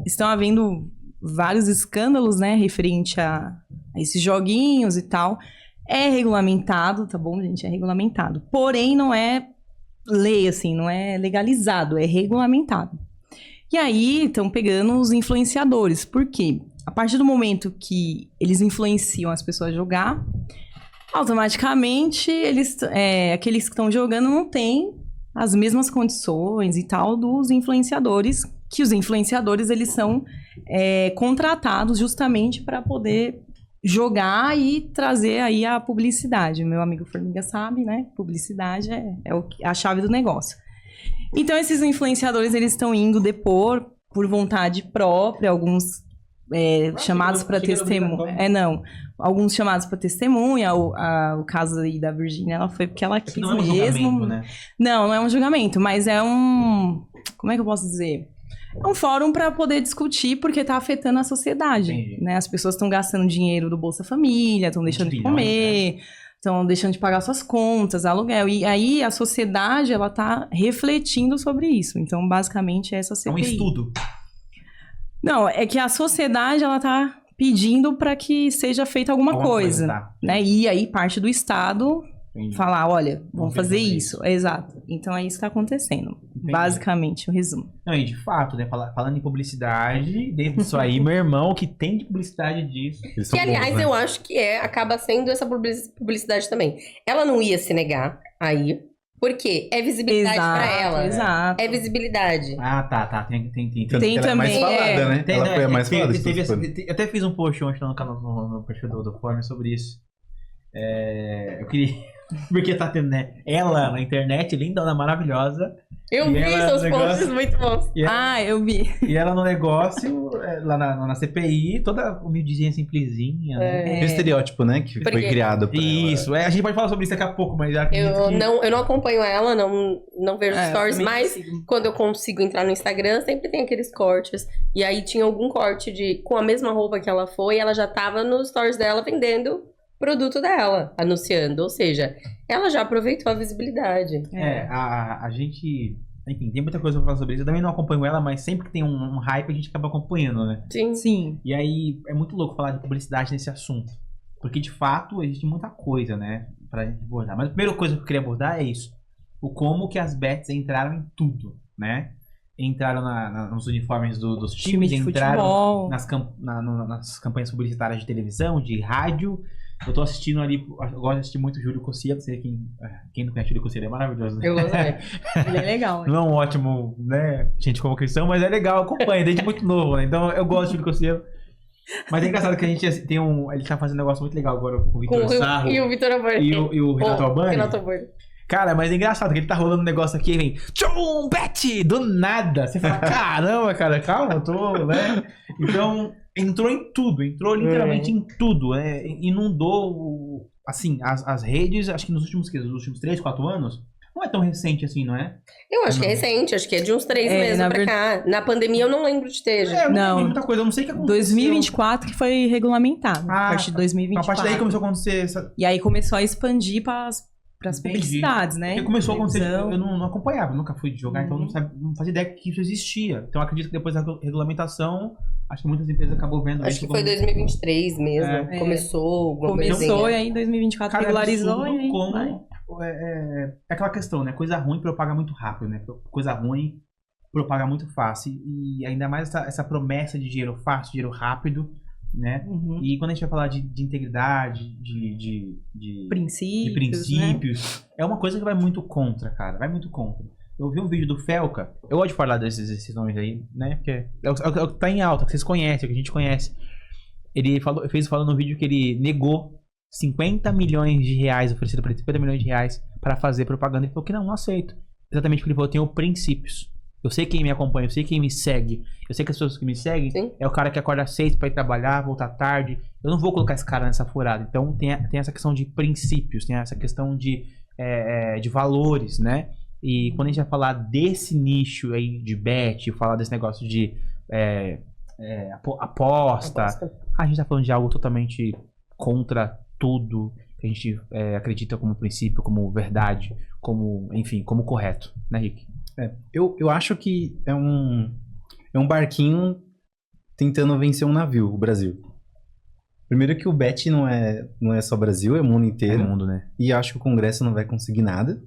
Estão havendo vários escândalos, né, referente a esses joguinhos e tal. É regulamentado, tá bom, gente? É regulamentado. Porém, não é lei, assim, não é legalizado, é regulamentado. E aí, estão pegando os influenciadores. Por quê? A partir do momento que eles influenciam as pessoas a jogar, automaticamente, aqueles que estão jogando não têm as mesmas condições e tal dos influenciadores, que os influenciadores, eles são contratados justamente para poder jogar e trazer aí a publicidade. Meu amigo Formiga sabe, né? Publicidade é a chave do negócio. Então, esses influenciadores, eles estão indo depor por vontade própria, alguns chamados para testemunha. Não. Alguns chamados para testemunha. O caso aí da Virgínia, ela foi porque ela quis Não é um mesmo. julgamento, né? Não é um julgamento, mas é um... Como é que eu posso dizer? É um fórum para poder discutir porque tá afetando a sociedade, Entendi. né? As pessoas estão gastando dinheiro do Bolsa Família, estão deixando de Bilhões, comer, estão deixando de pagar suas contas, aluguel. E aí a sociedade, ela tá refletindo sobre isso. Então, basicamente, é essa É CPI. um estudo. Não, é que a sociedade, ela tá pedindo para que seja feita alguma coisa, tá. né? E aí parte do Estado Entendi. falar, olha, vamos fazer fazer isso. Exato. Então é isso que tá acontecendo. Entendi. Basicamente, o resumo. Não, e de fato, né? Falando em publicidade, dentro disso aí, meu irmão, o que tem de publicidade disso. Eles são Que, aliás, bons, né? eu acho que acaba sendo essa publicidade também. Ela não ia se negar aí, porque é visibilidade pra ela. Exato. É visibilidade. Ah, tá. Tem. Tanto Tem que ela é mais também, falada, né? Tem, Ela né? foi a mais falada. de Teve todas as eu até fiz um post ontem lá no canal no perfil do Fórmula sobre isso. Eu queria. Porque tá tendo, né? Ela na internet, lindona, maravilhosa. Eu E vi ela, seus negócio- posts muito bons. E ela, Ah, eu vi. e ela no negócio, lá na CPI, toda humildezinha, simplesinha. Né? O estereótipo, né? Que Porque- foi criado pra Isso, a gente pode falar sobre isso daqui a pouco, mas eu acredito Eu não acompanho ela, não vejo stories, também mas sigo. quando eu consigo entrar no Instagram, sempre tem aqueles cortes. E aí tinha algum corte com a mesma roupa que ela foi, ela já tava nos stories dela vendendo produto dela, anunciando. Ou seja, ela já aproveitou a visibilidade. a gente... Enfim, tem muita coisa pra falar sobre isso. Eu também não acompanho ela, mas sempre que tem um hype, a gente acaba acompanhando, né? Sim. Sim. E aí, é muito louco falar de publicidade nesse assunto. Porque, de fato, existe muita coisa, né? Pra gente abordar. Mas a primeira coisa que eu queria abordar é isso. O como que as bets entraram em tudo, né? entraram nos uniformes dos Time times, de entraram futebol. nas campanhas publicitárias de televisão, de rádio. Eu tô assistindo ali, eu gosto de assistir muito Júlio Cossielo, sei quem não conhece Júlio Cossielo é maravilhoso, né? Eu gosto também. Ele é legal. Não é um ótimo, né, gente como cristão, mas é legal, acompanha, desde muito novo, né? Então eu gosto de Júlio Cossielo. Mas é engraçado que a gente tem ele tá fazendo um negócio muito legal agora com o Vitor Sarro E o Vitor Albani. e o Renato Albani. Renato Albani. Cara, mas é engraçado que ele tá rolando um negócio aqui e vem tchum, bet, do nada. Você fala, caramba, cara, calma, eu tô, né? Então, entrou em tudo, entrou literalmente em tudo, né? Inundou, assim, as redes, acho que nos últimos 3, 4 anos, não é tão recente assim, não é? Eu acho que é recente, acho que é de uns 3 meses na pra cá. Na pandemia eu não lembro de ter, gente. Eu Não. vi muita coisa, eu não sei o que aconteceu. 2024 que foi regulamentado. Ah, a partir de tá. 2024. A partir daí começou a acontecer essa... E aí começou a expandir para as Entendi. publicidades, né? Porque começou a acontecer, Televisão. eu não acompanhava, nunca fui jogar, então eu não fazia ideia que isso existia. Então eu acredito que depois da regulamentação, acho que muitas empresas acabam vendo Acho isso que como... foi 2023 mesmo. É. Começou alguma Começou coisinha. e aí em 2024 Cara, regularizou é e aí absurdo vai. como é aquela questão, né? Coisa ruim propaga muito rápido, né? Coisa ruim propaga muito fácil. E ainda mais essa promessa de dinheiro fácil, dinheiro rápido, né? Uhum. E quando a gente vai falar de integridade, de Princípios, princípios, é uma coisa que vai muito contra, cara. Vai muito contra. Eu vi um vídeo do Felca, eu gosto de falar desses nomes aí, né? Porque é o que tá em alta, que vocês conhecem, o que a gente conhece. Ele falou no vídeo que ele negou 50 milhões de reais, oferecido para ele 50 milhões de reais para fazer propaganda. Ele falou que não aceito. Exatamente porque ele falou, eu tenho princípios. Eu sei quem me acompanha, eu sei quem me segue. Eu sei que as pessoas que me seguem Sim. é o cara que acorda às 6 para ir trabalhar, voltar tarde. Eu não vou colocar esse cara nessa furada. Então tem essa questão de princípios, tem essa questão de valores, né? E quando a gente vai falar desse nicho aí de bet, falar desse negócio de aposta, a gente tá falando de algo totalmente contra tudo que a gente acredita como princípio, como verdade, como, enfim, como correto, né, Rick? Eu acho que é um barquinho tentando vencer um navio, o Brasil. Primeiro que o bet não é só Brasil, é o mundo inteiro. É mundo, né? E acho que o Congresso não vai conseguir nada.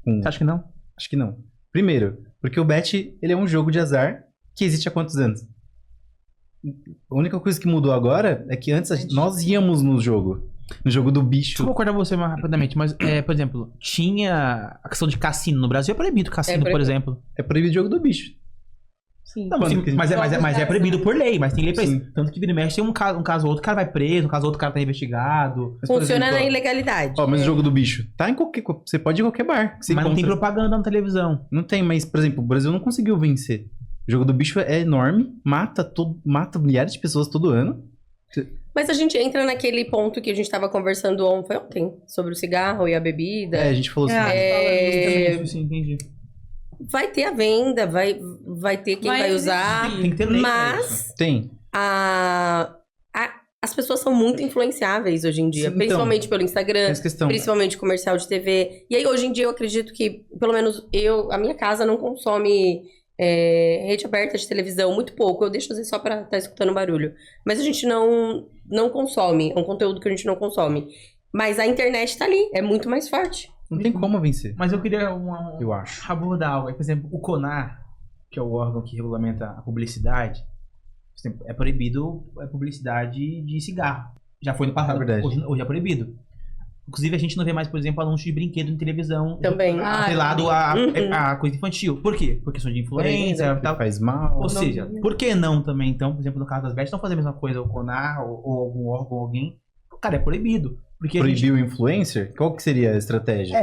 Você acha que não? Acho que não. Primeiro, porque o bet, ele é um jogo de azar que existe há quantos anos? A única coisa que mudou agora é que antes nós íamos no jogo do bicho. Deixa eu concordar com você mais rapidamente, mas, por exemplo, tinha a questão de cassino. No Brasil é proibido cassino, proibido. por exemplo. É proibido o jogo do bicho. Sim. Não, Quando sim, que a gente- mas é proibido por lei, mas tem lei pra isso. Sim. Tanto que vira e mexe, tem um caso ou outro, o cara vai preso, um caso ou outro, o cara tá investigado. Mas, por Funciona exemplo, na ilegalidade. Ó, mas o jogo do bicho tá em qualquer... Você pode ir em qualquer bar. que você Mas não tem encontra. propaganda na televisão. Não tem, mas, por exemplo, o Brasil não conseguiu vencer. O jogo do bicho é enorme, mata milhares de pessoas todo ano. Mas a gente entra naquele ponto que a gente tava conversando ontem, sobre o cigarro e a bebida. A gente falou assim. Sim, entendi. Vai ter a venda, vai ter quem vai usar. Tem que ter lei pra Mas isso. Tem. as pessoas são muito influenciáveis hoje em dia. Sim, Principalmente pelo Tem Instagram, essa questão. principalmente comercial de TV. E aí, hoje em dia, eu acredito que, pelo menos a minha casa não consome rede aberta de televisão, muito pouco. Eu deixo às vezes só pra estar escutando barulho. Mas a gente não consome, é um conteúdo que a gente não consome. Mas a internet tá ali, é muito mais forte. Não tem como vencer, Mas eu queria eu acho. abordar algo. Por exemplo, o CONAR, que é o órgão que regulamenta a publicidade, por exemplo, é proibido a publicidade de cigarro. Já foi no passado, É verdade. hoje é proibido. Inclusive, a gente não vê mais, por exemplo, anúncio de brinquedo em televisão. Também. Atrelado Uhum. a coisa infantil. Por quê? Por questão de influência e tal. Faz mal. Ou seja, por que não também, então, por exemplo, no caso das bets, não fazer a mesma coisa o CONAR ou algum órgão, alguém? Cara, é proibido. Porque a gente- Proibir o influencer? Qual que seria a estratégia?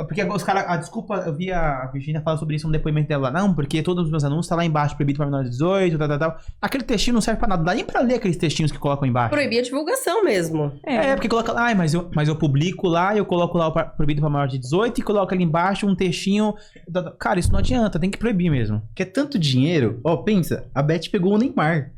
porque os caras, desculpa, eu vi a Virginia falar sobre isso no depoimento dela lá, não, porque todos os meus anúncios tá lá embaixo, proibido para menores de 18, tal. Aquele textinho não serve pra nada, não dá nem pra ler aqueles textinhos que colocam embaixo. Proibir a divulgação mesmo. Porque coloca lá, mas eu publico lá, eu coloco lá o proibido pra maior de 18 e coloco ali embaixo um textinho. Cara, isso não adianta, tem que proibir mesmo. Que é tanto dinheiro. Ó, pensa, a Beth pegou o Neymar.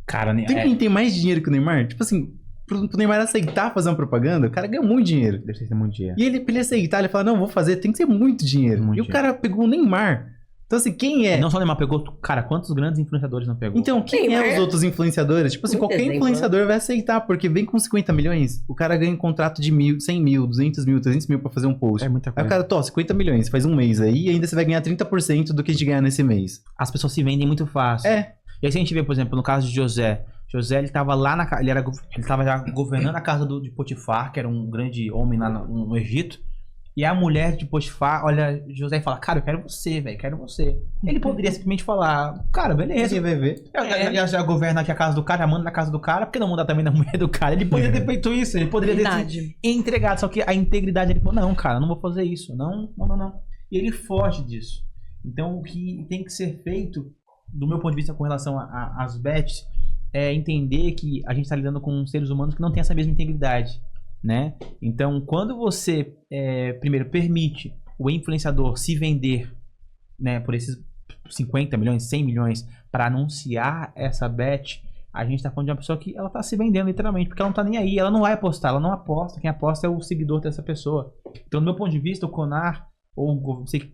Cara, Tem quem tem mais dinheiro que o Neymar? Tipo assim, pro Neymar aceitar fazer uma propaganda, o cara ganha muito dinheiro. Deve ser muito dinheiro. E pra ele aceitar, ele fala, não, vou fazer, tem que ser muito dinheiro. Muito e o cara pegou o Neymar. Então, assim, quem é? Não só o Neymar pegou, cara, quantos grandes influenciadores não pegou? Então, quem Neymar- é os outros influenciadores? Tipo assim, Muito qualquer exemplo, influenciador vai aceitar, porque vem com 50 milhões, o cara ganha um contrato de 1.000, 100 mil, 200 mil, 300 mil pra fazer um post. É muita Aí coisa. o cara, 50 milhões, faz um mês aí, e ainda você vai ganhar 30% do que a gente ganhar nesse mês. As pessoas se vendem muito fácil. É. E aí se a gente vê, por exemplo, no caso de José. José, ele tava lá ele tava já governando a casa de Potifar, que era um grande homem lá no Egito. E a mulher de Potifar olha José e fala, cara, eu quero você, velho, quero você. Ele poderia simplesmente falar, cara, beleza. Ninguém vai ver. Já governa aqui a casa do cara, já manda na casa do cara, por que não mandar também na mulher do cara? Ele poderia ter feito isso, ele poderia ter Verdade. entregado, só que a integridade, ele falou, não, cara, não vou fazer isso, não. E ele foge disso. Então, o que tem que ser feito, do meu ponto de vista com relação às bets, é entender que a gente está lidando com seres humanos que não têm essa mesma integridade, né? Então, quando você, primeiro, permite o influenciador se vender, né, por esses 50 milhões, 100 milhões, para anunciar essa bet, a gente tá falando de uma pessoa que ela tá se vendendo literalmente, porque ela não tá nem aí, ela não vai apostar, ela não aposta, quem aposta é o seguidor dessa pessoa. Então, do meu ponto de vista, o CONAR, ou você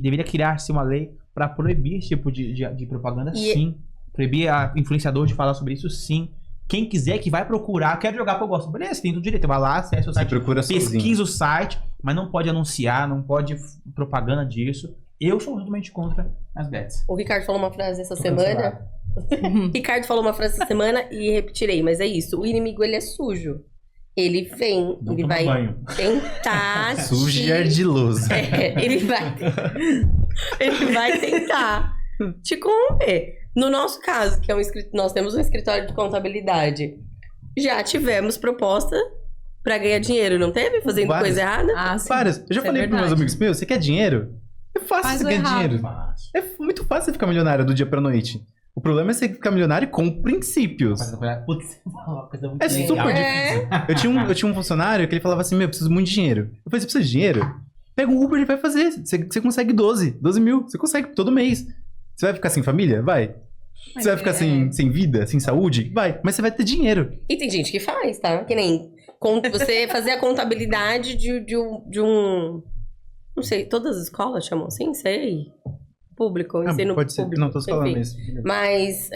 deveria criar-se uma lei para proibir esse tipo de propaganda, sim. Proibir a influenciador de falar sobre isso, sim. Quem quiser que vai procurar, quer jogar porque eu gosto. Beleza, tem tudo direito. Vai lá, acessa o site, procura pesquisa sozinho. o site, mas não pode anunciar, não pode propaganda disso. Eu sou totalmente contra as bets. O Ricardo falou uma frase essa Tô semana. Ricardo falou uma frase essa semana e repetirei, mas é isso. O inimigo, ele é sujo. Ele vem, Não ele toma vai banho. tentar Sujo te- e ardiloso. ele vai tentar te corromper. No nosso caso, que é nós temos um escritório de contabilidade, já tivemos proposta pra ganhar dinheiro, não teve? Fazendo Vários. coisa errada? Ah, sim. Vários. Eu já Isso é falei pros meus verdade. amigos meus, você quer dinheiro? É fácil Faz você o ganhar errado. dinheiro. É muito fácil você ficar milionário do dia pra noite. O problema é você ficar milionário com princípios. Putz, você falou uma coisa muito É legal. super É. difícil. Eu tinha um funcionário que ele falava assim, meu, eu preciso muito de dinheiro. Eu falei, você precisa de dinheiro? Pega um Uber e vai fazer. Você consegue 12 mil. Você consegue todo mês. Você vai ficar sem família? Vai. Você vai ficar sem vida, sem saúde? Vai. Mas você vai ter dinheiro. E tem gente que faz, tá? Que nem você fazer a contabilidade de um... Não sei, todas as escolas chamam assim? Sei. Público, ensino pode ser. público. Não, tô falando enfim. isso. Mas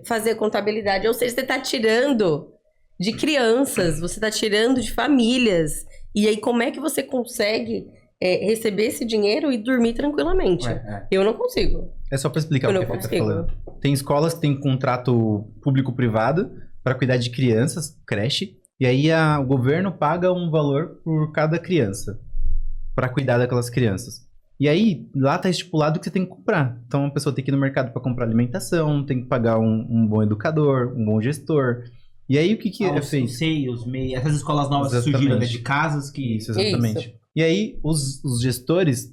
fazer contabilidade, ou seja, você tá tirando de crianças, você tá tirando de famílias. E aí, como é que você consegue receber esse dinheiro e dormir tranquilamente? Eu não consigo. É só pra explicar Eu o que não a Fê tá consigo. falando. Tem escolas que têm contrato público-privado pra cuidar de crianças, creche. E aí o governo paga um valor por cada criança pra cuidar daquelas crianças. E aí, lá tá estipulado que você tem que comprar. Então, a pessoa tem que ir no mercado pra comprar alimentação, tem que pagar um bom educador, um bom gestor. E aí, o que é Os feito? seios, meias, essas escolas novas que Exatamente. surgiram, né, de casas que... Isso, exatamente. E aí, os gestores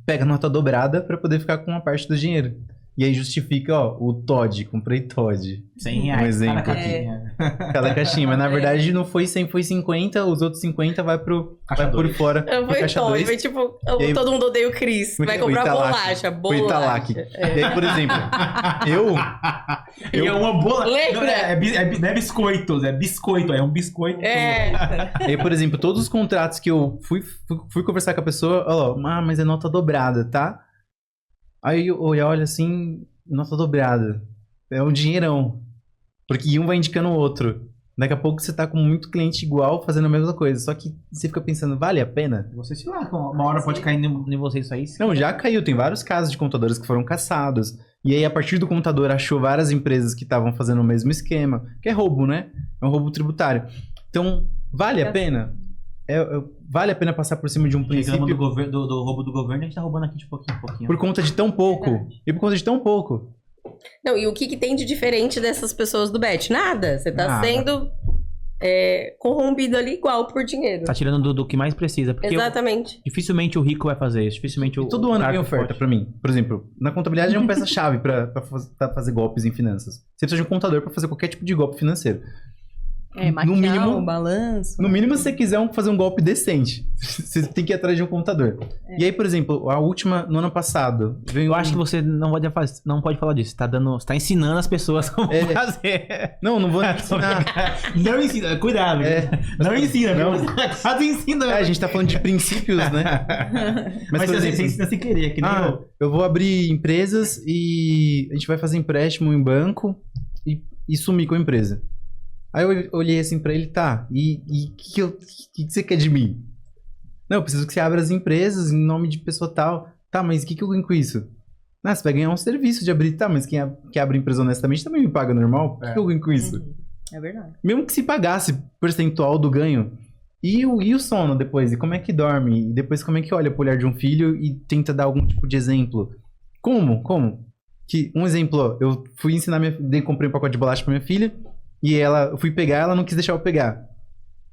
pegam nota dobrada pra poder ficar com uma parte do dinheiro. E aí justifica, ó, o Todd, comprei Todd. 100 reais, exemplo cada aqui. caixinha. Cada caixinha. Mas na verdade não foi 100, foi 50. Os outros 50 vai por fora. Eu pro fui caixa Todd, dois. foi tipo, E aí- todo mundo odeia o Cris. Vai O comprar Italac. bolacha, Foi Italac. E aí, por exemplo, E é uma bola. Lembra? Não é biscoitos, é biscoito, é um biscoito. aí, por exemplo, todos os contratos que eu fui conversar com a pessoa, ó, mas é nota dobrada, tá? Aí eu olho assim, nota dobrada. É um dinheirão. Porque um vai indicando o outro. Daqui a pouco você tá com muito cliente igual fazendo a mesma coisa. Só que você fica pensando, vale a pena? Você se lá, uma hora pode cair em você isso aí. Não, já caiu. Tem vários casos de contadores que foram caçados. E aí, a partir do contador, achou várias empresas que estavam fazendo o mesmo esquema. Que é roubo, né? É um roubo tributário. Então, vale a pena? Vale a pena passar por cima de um Reclama princípio do roubo do governo, a gente tá roubando aqui de pouquinho em pouquinho. por conta de tão pouco? E por conta de tão pouco? Não, e o que tem de diferente dessas pessoas do bet? Nada. Você tá Nada. sendo corrompido ali igual por dinheiro. Tá tirando do que mais precisa. Porque Exatamente. dificilmente o rico vai fazer isso. Dificilmente o E todo ano cara vem oferta forte. pra mim. Por exemplo, na contabilidade é uma peça-chave pra fazer golpes em finanças. Você precisa de um contador pra fazer qualquer tipo de golpe financeiro. Maquiar, mínimo- o balanço. No mínimo, se você quiser fazer um golpe decente, você tem que ir atrás de um computador. E aí, por exemplo, a última, no ano passado, veio Eu acho que você não pode falar disso. Você tá ensinando as pessoas como fazer. Não vou ensinar. Não ensina, cuidado. Não ensina, não. Quase ensina. A gente tá falando de princípios, né? Mas por você exemplo, ensina sem querer, que nem eu vou abrir empresas e a gente vai fazer empréstimo em banco e sumir com a empresa. Aí eu olhei assim pra ele, tá, e o que você quer de mim? Não, eu preciso que você abra as empresas em nome de pessoa tal. Tá, mas o que eu ganho com isso? Ah, você vai ganhar um serviço de abrir. Tá, mas quem abre empresa honestamente também me paga normal? O que eu ganho com isso? É verdade. Mesmo que se pagasse percentual do ganho. E o sono depois? E como é que dorme? E depois como é que olha pro olhar de um filho e tenta dar algum tipo de exemplo? Como? Um exemplo, ó, eu fui ensinar comprei um pacote de bolacha pra minha filha. E eu fui pegar, ela não quis deixar eu pegar.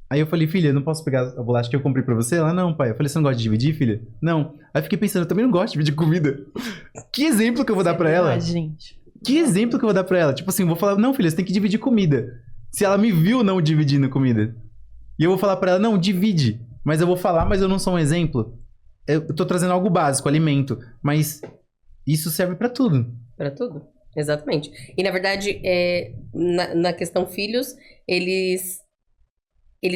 Aí eu falei, filha, eu não posso pegar a bolacha que eu comprei pra você? Ela, não, pai. Eu falei, você não gosta de dividir, filha? Não. Aí eu fiquei pensando, eu também não gosto de dividir comida. Que exemplo que eu vou dar pra ela? Gente. Que exemplo que eu vou dar pra ela? Tipo assim, eu vou falar, não, filha, você tem que dividir comida. Se ela me viu não dividindo comida. E eu vou falar pra ela, não, divide. Mas eu vou falar, mas eu não sou um exemplo. Eu tô trazendo algo básico, alimento. Mas isso serve pra tudo. Pra tudo. Exatamente. E, na verdade, na questão filhos, eles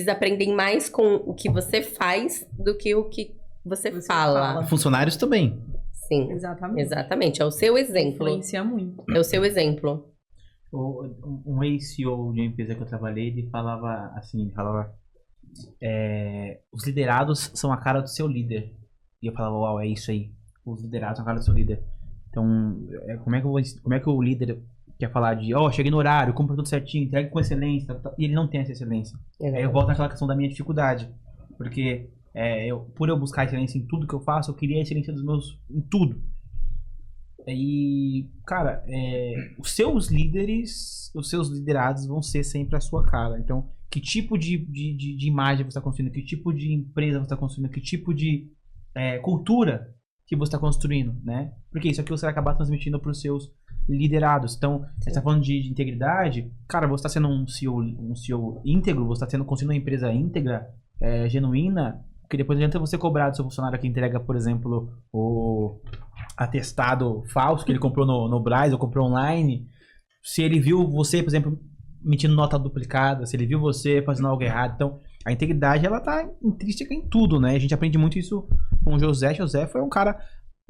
aprendem mais com o que você faz do que o que você fala. Funcionários também. Sim. Exatamente. É o seu exemplo. Influencia muito. É o seu exemplo. Um ex-CEO de uma empresa que eu trabalhei, ele falava assim, os liderados são a cara do seu líder. E eu falava, uau, é isso aí. Os liderados são a cara do seu líder. Então, como é que o líder quer falar de, cheguei no horário, cumpro tudo certinho, entregue com excelência, e ele não tem essa excelência. Aí eu volto naquela questão da minha dificuldade. Porque por eu buscar excelência em tudo que eu faço, eu queria a excelência dos meus em tudo. E, cara, os seus líderes, os seus liderados vão ser sempre a sua cara. Então, que tipo de imagem você está construindo, que tipo de empresa você está construindo, que tipo de cultura que você está construindo, né? Porque isso aqui você vai acabar transmitindo para os seus liderados. Então, você está falando de integridade, cara, você está sendo um CEO íntegro, você está construindo uma empresa íntegra, genuína, porque depois não adianta você cobrar do seu funcionário que entrega, por exemplo, o atestado falso que ele comprou no Brás ou comprou online. Se ele viu você, por exemplo, emitindo nota duplicada, se ele viu você fazendo algo errado. Então, a integridade, ela tá intrínseca em tudo, né? A gente aprende muito isso com o José. José foi um cara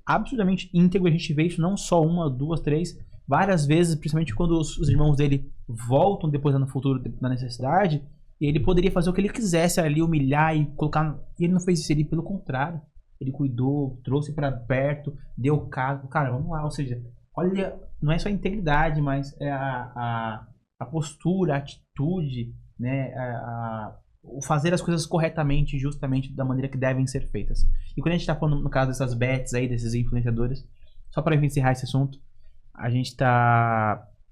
absurdamente íntegro. A gente vê isso não só uma, duas, três, várias vezes, principalmente quando os irmãos dele voltam depois no futuro da necessidade. E ele poderia fazer o que ele quisesse ali, humilhar e colocar... E ele não fez isso, ele pelo contrário. Ele cuidou, trouxe pra perto, deu cargo. Cara, vamos lá, ou seja, olha, não é só a integridade, mas é a postura, a atitude, né? O fazer as coisas corretamente, justamente, da maneira que devem ser feitas. E quando a gente tá falando, no caso dessas bets aí, desses influenciadores, só para encerrar esse assunto, a gente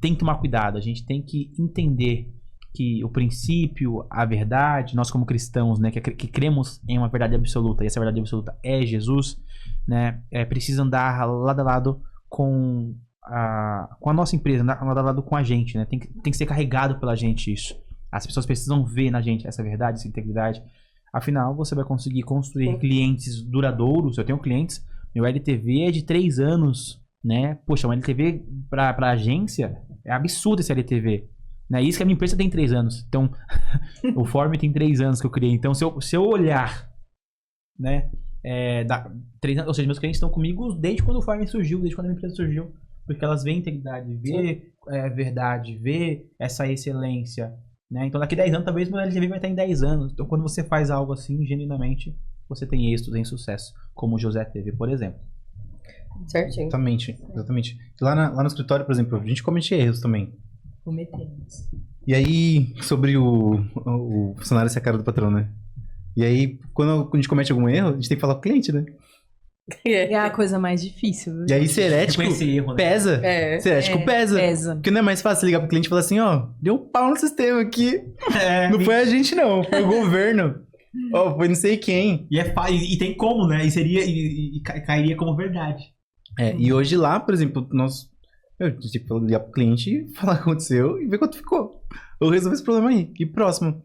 tem que tomar cuidado, a gente tem que entender que o princípio, a verdade, nós como cristãos, né, que cremos em uma verdade absoluta, e essa verdade absoluta é Jesus, né, precisa andar lado a lado com a nossa empresa, lado a lado com a gente, né, tem que ser carregado pela gente isso. As pessoas precisam ver na gente essa verdade, essa integridade. Afinal, você vai conseguir construir clientes duradouros. Eu tenho clientes, meu LTV é de 3 anos, né? Poxa, um LTV pra agência é absurdo esse LTV. Né? Isso que a minha empresa tem 3 anos. Então, o Form tem 3 anos que eu criei. Então, se eu olhar, né? 3 anos, ou seja, meus clientes estão comigo desde quando o Form surgiu, desde quando a minha empresa surgiu. Porque elas veem integridade, vê verdade, vê essa excelência. Né? Então daqui 10 anos talvez meu LTV vai estar em 10 anos. Então quando você faz algo assim, genuinamente, você tem êxito, tem sucesso. Como o José teve, por exemplo. Certinho. Exatamente. Lá no escritório, por exemplo, a gente comete erros também. Cometemos. E aí, sobre o funcionário ser a cara do patrão, né? E aí, quando a gente comete algum erro, a gente tem que falar com o cliente, né? É a coisa mais difícil. Viu? E aí ser ético erro, né? pesa. Ser ético pesa. Pesa. Porque não é mais fácil ligar pro cliente e falar assim, deu um pau no sistema aqui. Não foi a gente não, foi o governo. Foi não sei quem. E tem como, né? E cairia como verdade. E hoje lá, por exemplo, Eu tinha que ligar pro cliente, falar o que aconteceu e ver quanto ficou. Eu resolvi esse problema aí. E próximo.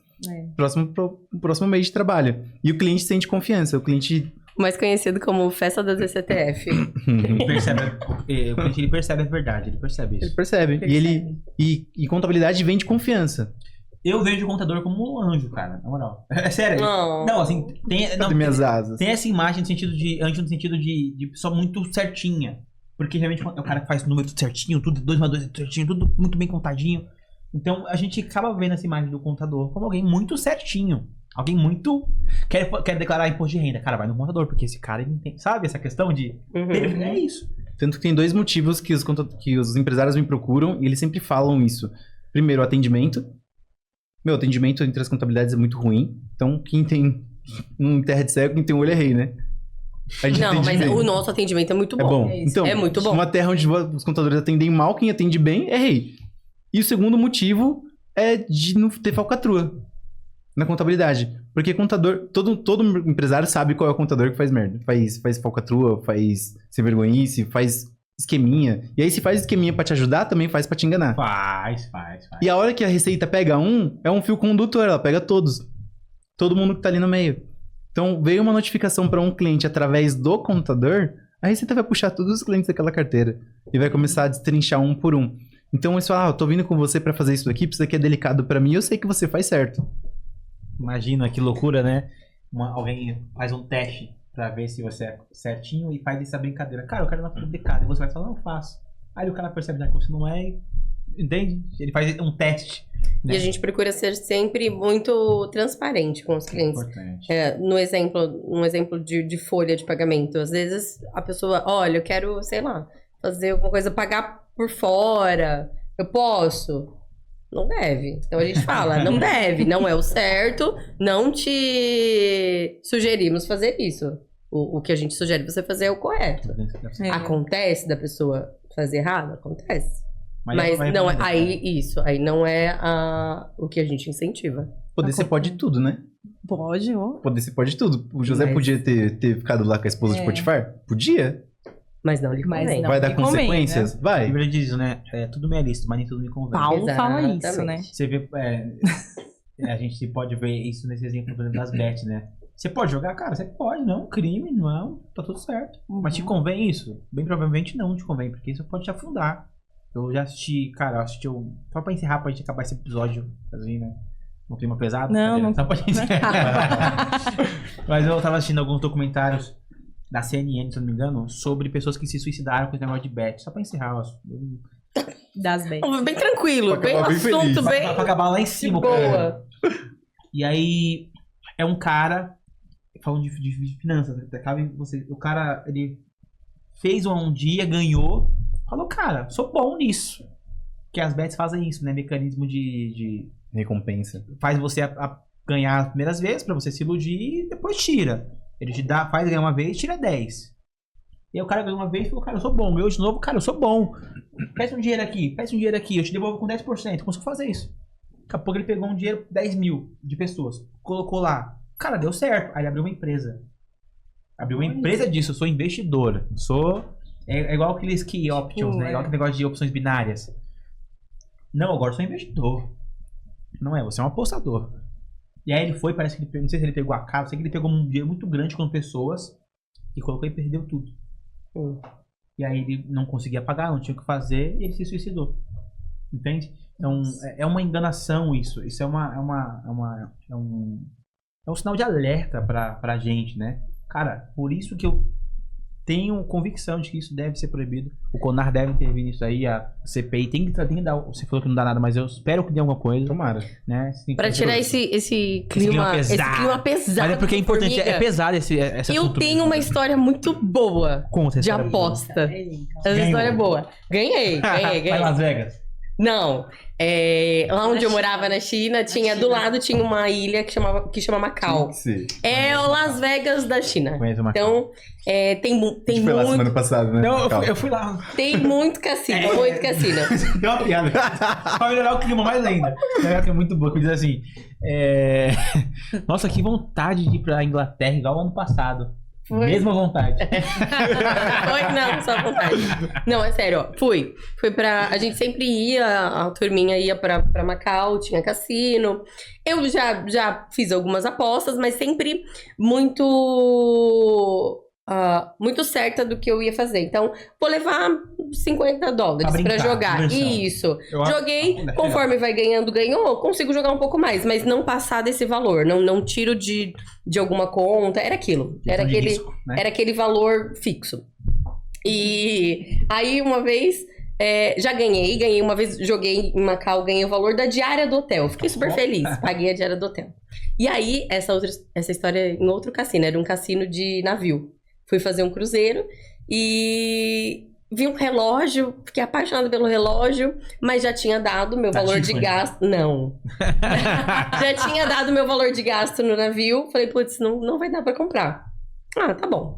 Próximo mês de trabalho. E o cliente sente confiança. O cliente... Mais conhecido como Festa da DCTF. Ele percebe, o cliente ele percebe a verdade, ele percebe isso. Ele percebe. E contabilidade vem de confiança. Eu vejo o contador como um anjo, cara, na moral. É sério. Não, assim, Minhas asas. tem essa imagem no sentido de anjo no sentido de pessoa muito certinha. Porque realmente é o cara que faz o número tudo certinho, tudo 2 mais 2 é certinho, tudo muito bem contadinho. Então a gente acaba vendo essa imagem do contador como alguém muito certinho. Alguém muito... Quer declarar imposto de renda. Cara, vai no contador, porque esse cara, ele entende. Sabe essa questão de... É isso. Tanto que tem 2 motivos que os empresários me procuram e eles sempre falam isso. Primeiro, o atendimento. Meu, o atendimento entre as contabilidades é muito ruim. Então, quem tem um terra de cego, quem tem um olho é rei, né? Não, mas o nosso atendimento é muito bom. É bom. Então, é muito bom. Uma terra onde os contadores atendem mal, quem atende bem é rei. E o segundo motivo é de não ter falcatrua na contabilidade. Porque contador, todo empresário sabe qual é o contador que faz merda. Faz falcatrua, faz sem vergonhice, faz esqueminha. E aí se faz esqueminha pra te ajudar, também faz pra te enganar. Faz. E a hora que a Receita pega é um fio condutor, ela pega todos. Todo mundo que tá ali no meio. Então, veio uma notificação para um cliente através do contador, a Receita vai puxar todos os clientes daquela carteira e vai começar a destrinchar um por um. Então, eles falam, eu tô vindo com você para fazer isso aqui, isso aqui é delicado para mim, eu sei que você faz certo. Imagina que loucura, né? Alguém faz um teste pra ver se você é certinho e faz essa brincadeira. Cara, o cara não é complicado. E você vai falar, não, eu faço. Aí o cara percebe já que você não é, entende? Ele faz um teste. Né? E a gente procura ser sempre muito transparente com os clientes. Importante. Um exemplo de folha de pagamento. Às vezes a pessoa, olha, eu quero, sei lá, fazer alguma coisa, pagar por fora. Eu posso? Não deve. Então a gente fala, não deve, não é o certo, não te sugerimos fazer isso. O que a gente sugere você fazer é o correto. Acontece da pessoa fazer errado? Acontece. Mas não é, aí não é o que a gente incentiva. Poder ser pode tudo, né? Pode, ó. Poder ser pode tudo. O José podia ter ficado lá com a esposa de Potifar? Podia. Mas não lhe convém. Vai dar consequências? Né? Vai. A Bíblia diz isso, né? Tudo me é lícito, mas nem tudo me convém. Paulo fala isso, né? Você vê, a gente pode ver isso nesse exemplo das bets, né? Você pode jogar? Cara, você pode, não é um crime, não, tá tudo certo. Mas te convém isso? Bem provavelmente não te convém, porque isso pode te afundar. Eu já assisti, cara, só pra encerrar, pra gente acabar esse episódio, assim, né? Um clima pesado? Não. Só pra gente Mas eu tava assistindo alguns documentários da CNN, se eu não me engano, sobre pessoas que se suicidaram com esse negócio de bet. Só pra encerrar, Das bets. Bem tranquilo, bem assunto, bem... Pra acabar lá em cima. Boa. E aí, é um cara, falando de finanças, o cara, ele fez um dia, ganhou, falou, cara, sou bom nisso. Que as bets fazem isso, né? Mecanismo de recompensa. Faz você ganhar as primeiras vezes pra você se iludir e depois tira. Ele te faz ganhar uma vez, tira 10. E aí o cara ganhou uma vez e falou, cara, eu sou bom. Eu de novo, cara, eu sou bom. Peça um dinheiro aqui, eu te devolvo com 10%. Consigo fazer isso. Daqui a pouco ele pegou um dinheiro, 10 mil de pessoas. Colocou lá. Cara, deu certo. Aí ele abriu uma empresa. Abriu uma empresa disso. Eu sou investidor. É igual aqueles key options, né? Igual aquele negócio de opções binárias. Não, agora eu sou investidor. Não é, você é um apostador. E aí ele foi, parece que ele, não sei se ele pegou a casa, sei que ele pegou um dinheiro muito grande com pessoas e colocou e perdeu tudo. E aí ele não conseguia pagar, não tinha o que fazer e ele se suicidou. Entende? Então é uma enganação isso. Isso é um sinal de alerta pra gente, né? Cara, por isso que eu tenho convicção de que isso deve ser proibido. O CONAR deve intervir nisso aí, a CPI tem que dar. Você falou que não dá nada, mas eu espero que dê alguma coisa. Tomara. Né? Pra tirar esse clima pesado. Mas é porque é importante, é pesado esse Eu tenho uma história muito boa de aposta. Essa história é boa. Ganhei. Vai Las Vegas. Não. Lá onde eu morava na China, do lado tinha uma ilha que chama Macau. É o Las Vegas da China. Então, tem foi lá semana passada, né? Não, eu fui lá. Tem muito cassino, muito cassino. Deu uma piada. Pra melhorar o clima mais ainda. É muito boa, que diz assim. Nossa, que vontade de ir pra Inglaterra igual ano passado. Foi. Mesma vontade. Foi, não, só vontade. Não, é sério, ó. Fui pra... A gente sempre ia, a turminha ia pra Macau, tinha cassino. Eu já fiz algumas apostas, mas sempre muito certa do que eu ia fazer. Então, vou levar $50 pra jogar. diversão. Isso. Eu acho- Joguei, conforme vai ganhando, ganhou, consigo jogar um pouco mais, mas não passar desse valor. Não tiro de alguma conta. Era aquilo. Era Gestão de aquele... risco, né? Era aquele valor fixo. E aí, uma vez, já ganhei uma vez, joguei em Macau, ganhei o valor da diária do hotel. Fiquei super feliz, paguei a diária do hotel. E aí, essa história em outro cassino, era um cassino de navio. Fui fazer um cruzeiro e vi um relógio, fiquei apaixonada pelo relógio, mas já tinha dado meu valor de Tiffany. gasto. Não. Já tinha dado meu valor de gasto no navio. Falei, putz, não vai dar pra comprar. Ah, tá bom.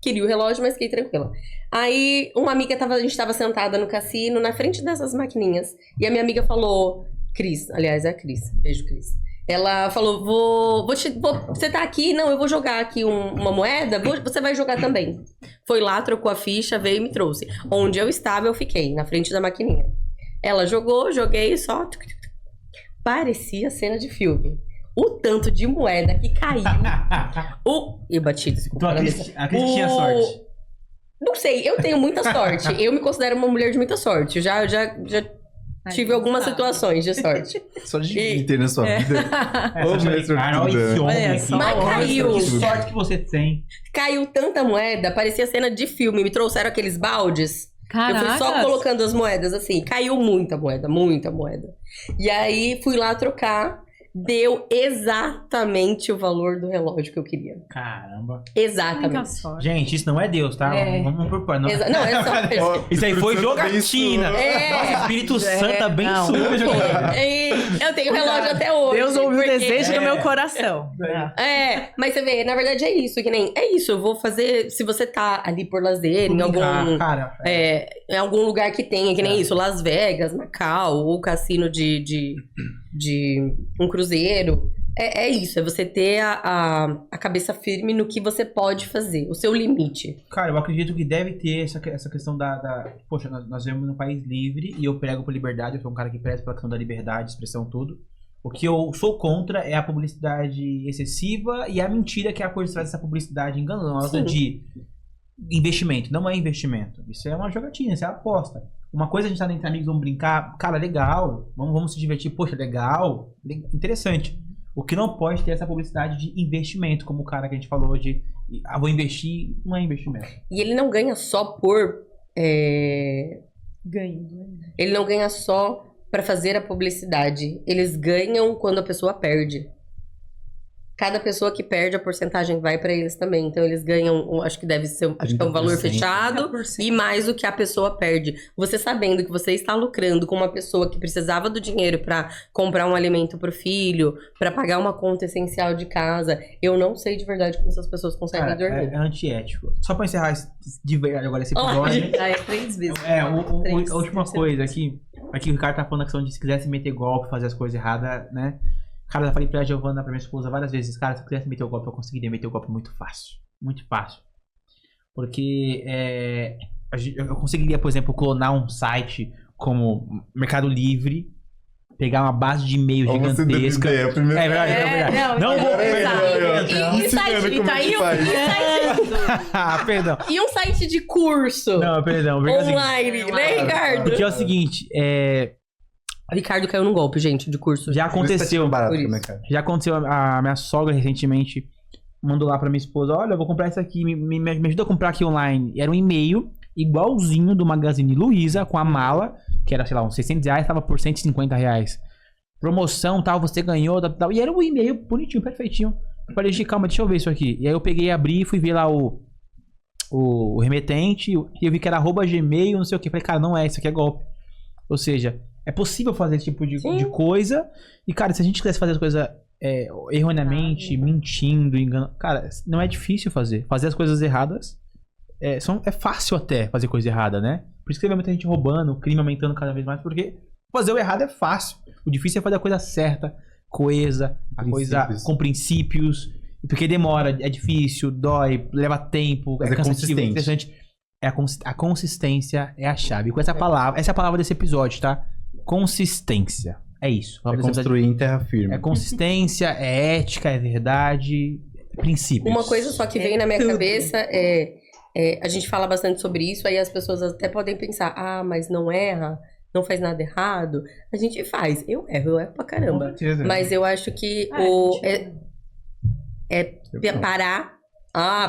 Queria o relógio, mas fiquei tranquila. Aí, uma amiga a gente tava sentada no cassino, na frente dessas maquininhas. E a minha amiga falou, Cris, aliás, é a Cris. Beijo, Cris. Ela falou, você tá aqui? Não, eu vou jogar aqui uma moeda, você vai jogar também. Foi lá, trocou a ficha, veio e me trouxe. Onde eu estava, eu fiquei, na frente da maquininha. Ela jogou, joguei só... Parecia cena de filme. O tanto de moeda que caiu. E bati, desculpa. Então, a Cris tinha sorte. Não sei, eu tenho muita sorte. Eu me considero uma mulher de muita sorte. Já tive algumas situações de sorte. Só de ter na sua vida. Ô, mestre, Carol, esse homem Olha aqui. só, Mas caiu. Que sorte que você tem. Caiu tanta moeda, parecia cena de filme. Me trouxeram aqueles baldes. Caraca. Eu fui só colocando as moedas assim. Caiu muita moeda, muita moeda. E aí fui lá trocar. Deu exatamente o valor do relógio que eu queria. Caramba. Muita Exatamente. sorte. Gente, isso não é Deus, tá? É. Vamos propor. Não. Não, é só... Isso aí foi Espírito Santo jogatina. É. Nossa, Espírito Santo abençoa. E eu tenho relógio até hoje. Deus ouviu o porque- desejo do meu coração. Mas você vê, na verdade é isso, que nem... É isso, eu vou fazer... Se você tá ali por lazer, em algum... Cara, em algum lugar que tenha, que nem isso, Las Vegas, Macau, ou cassino de um cruzeiro. É isso, é você ter a cabeça firme no que você pode fazer, o seu limite. cara, eu acredito que deve ter essa questão Poxa, nós vivemos num país livre e eu prego por liberdade, eu sou um cara que preza pela questão da liberdade, expressão, tudo. O que eu sou contra é a publicidade excessiva e a mentira que é a por trás dessa publicidade enganosa Sim. de investimento. Não é investimento, isso é uma jogatina, isso é aposta. Uma coisa a gente tá entre amigos, vamos brincar, cara, legal, vamos se divertir, poxa, legal, interessante. O que não pode ter é essa publicidade de investimento, como o cara que a gente falou de vou investir, não é investimento. E ele não ganha só por... Ganho. Ele não ganha só pra fazer a publicidade. Eles ganham quando a pessoa perde. Cada pessoa que perde, a porcentagem vai pra eles também. Então eles ganham, acho que deve ser acho que é um valor 30%. fechado 30%. e mais do que a pessoa perde. Você sabendo que você está lucrando com uma pessoa que precisava do dinheiro pra comprar um alimento pro filho, pra pagar uma conta essencial de casa. Eu não sei de verdade como essas pessoas conseguem Cara, dormir. é antiético. Só pra encerrar de verdade agora esse Olá, episódio. Já é 3 vezes. A última coisa aqui o Ricardo tá falando a questão de se quisesse meter golpe, fazer as coisas erradas, né? Cara, eu já falei pra Giovana, pra minha esposa, várias vezes, cara, se eu quisesse meter o golpe, eu conseguiria meter o golpe muito fácil. Muito fácil. Porque eu conseguiria, por exemplo, clonar um site como Mercado Livre, pegar uma base de e-mail gigantesca. É verdade, é verdade. Não vou E site de perdão. E um site de curso Não, perdão. Porque é o seguinte- online, né, Ricardo? Porque é o seguinte, O Ricardo caiu num golpe, gente, de curso. já aconteceu. Barato, Por isso. né, cara? Já aconteceu, a minha sogra recentemente mandou lá pra minha esposa, olha, eu vou comprar isso aqui, me ajuda a comprar aqui online. E era um e-mail igualzinho do Magazine Luiza, com a mala, que era, sei lá, uns R$600, tava por R$150. Promoção, tal, você ganhou, tal. E era um e-mail bonitinho, perfeitinho. Eu falei, calma, deixa eu ver isso aqui. E aí eu peguei, abri, fui ver lá o remetente, e eu vi que era @gmail, não sei o que. Falei, cara, não é, isso aqui é golpe. Ou seja, é possível fazer esse tipo de coisa. E, cara, se a gente quisesse fazer as coisas erroneamente, mentindo, enganando... Cara, não é difícil fazer. Fazer as coisas erradas é fácil até fazer coisa errada, né? Por isso que tem muita gente roubando, o crime aumentando cada vez mais, porque fazer o errado é fácil. O difícil é fazer a coisa certa, coesa, a coisa com princípios. Porque demora, é difícil, dói, leva tempo, Mas é é cansativo, consistente. interessante. A consistência é a chave. Com essa palavra, essa é a palavra desse episódio, tá? Consistência. É isso. A É palavra desse episódio construir em terra firme. é consistência, é ética, é verdade, é princípios. Uma coisa só que vem na minha cabeça a gente fala bastante sobre isso, aí as pessoas até podem pensar, mas não erra, não faz nada errado. A gente faz, eu erro pra caramba. Com certeza. Mas eu acho que parar.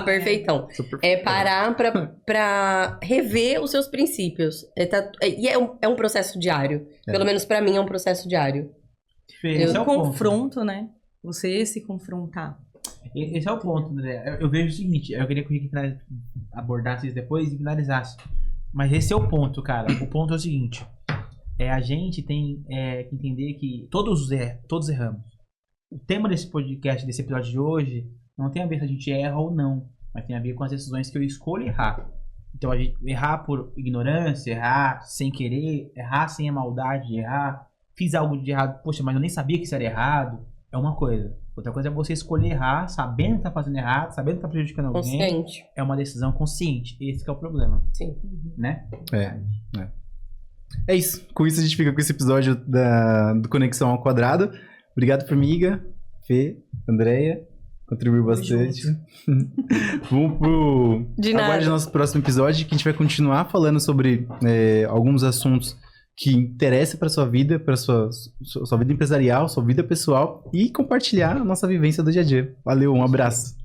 Perfeitão. É parar pra rever os seus princípios. É um processo diário. Pelo menos pra mim é um processo diário. Esse é O o ponto. confronto, né? Você se confrontar. Esse é o ponto, André. Eu vejo o seguinte, eu queria que o Rick abordasse isso depois e finalizasse. Mas esse é o ponto, cara. O ponto é o seguinte. A gente tem que entender que todos erramos. O tema desse podcast, desse episódio de hoje, não tem a ver se a gente erra ou não. Mas tem a ver com as decisões que eu escolho errar. Então, a gente errar por ignorância, errar sem querer, errar sem a maldade, errar. Fiz algo de errado, poxa, mas eu nem sabia que isso era errado. É uma coisa. Outra coisa é você escolher errar, sabendo que tá fazendo errado, sabendo que tá prejudicando alguém. Consciente. É uma decisão consciente. Esse que é o problema, Sim. né? É isso. Com isso a gente fica com esse episódio do Conexão ao Quadrado. Obrigado, Formiga, Fê, Andréia. Contribuiu bastante. Vamos pro... De nada. Aguarde o nosso próximo episódio, que a gente vai continuar falando sobre alguns assuntos que interessam para sua vida, para sua vida empresarial, sua vida pessoal e compartilhar a nossa vivência do dia a dia. Valeu, um abraço.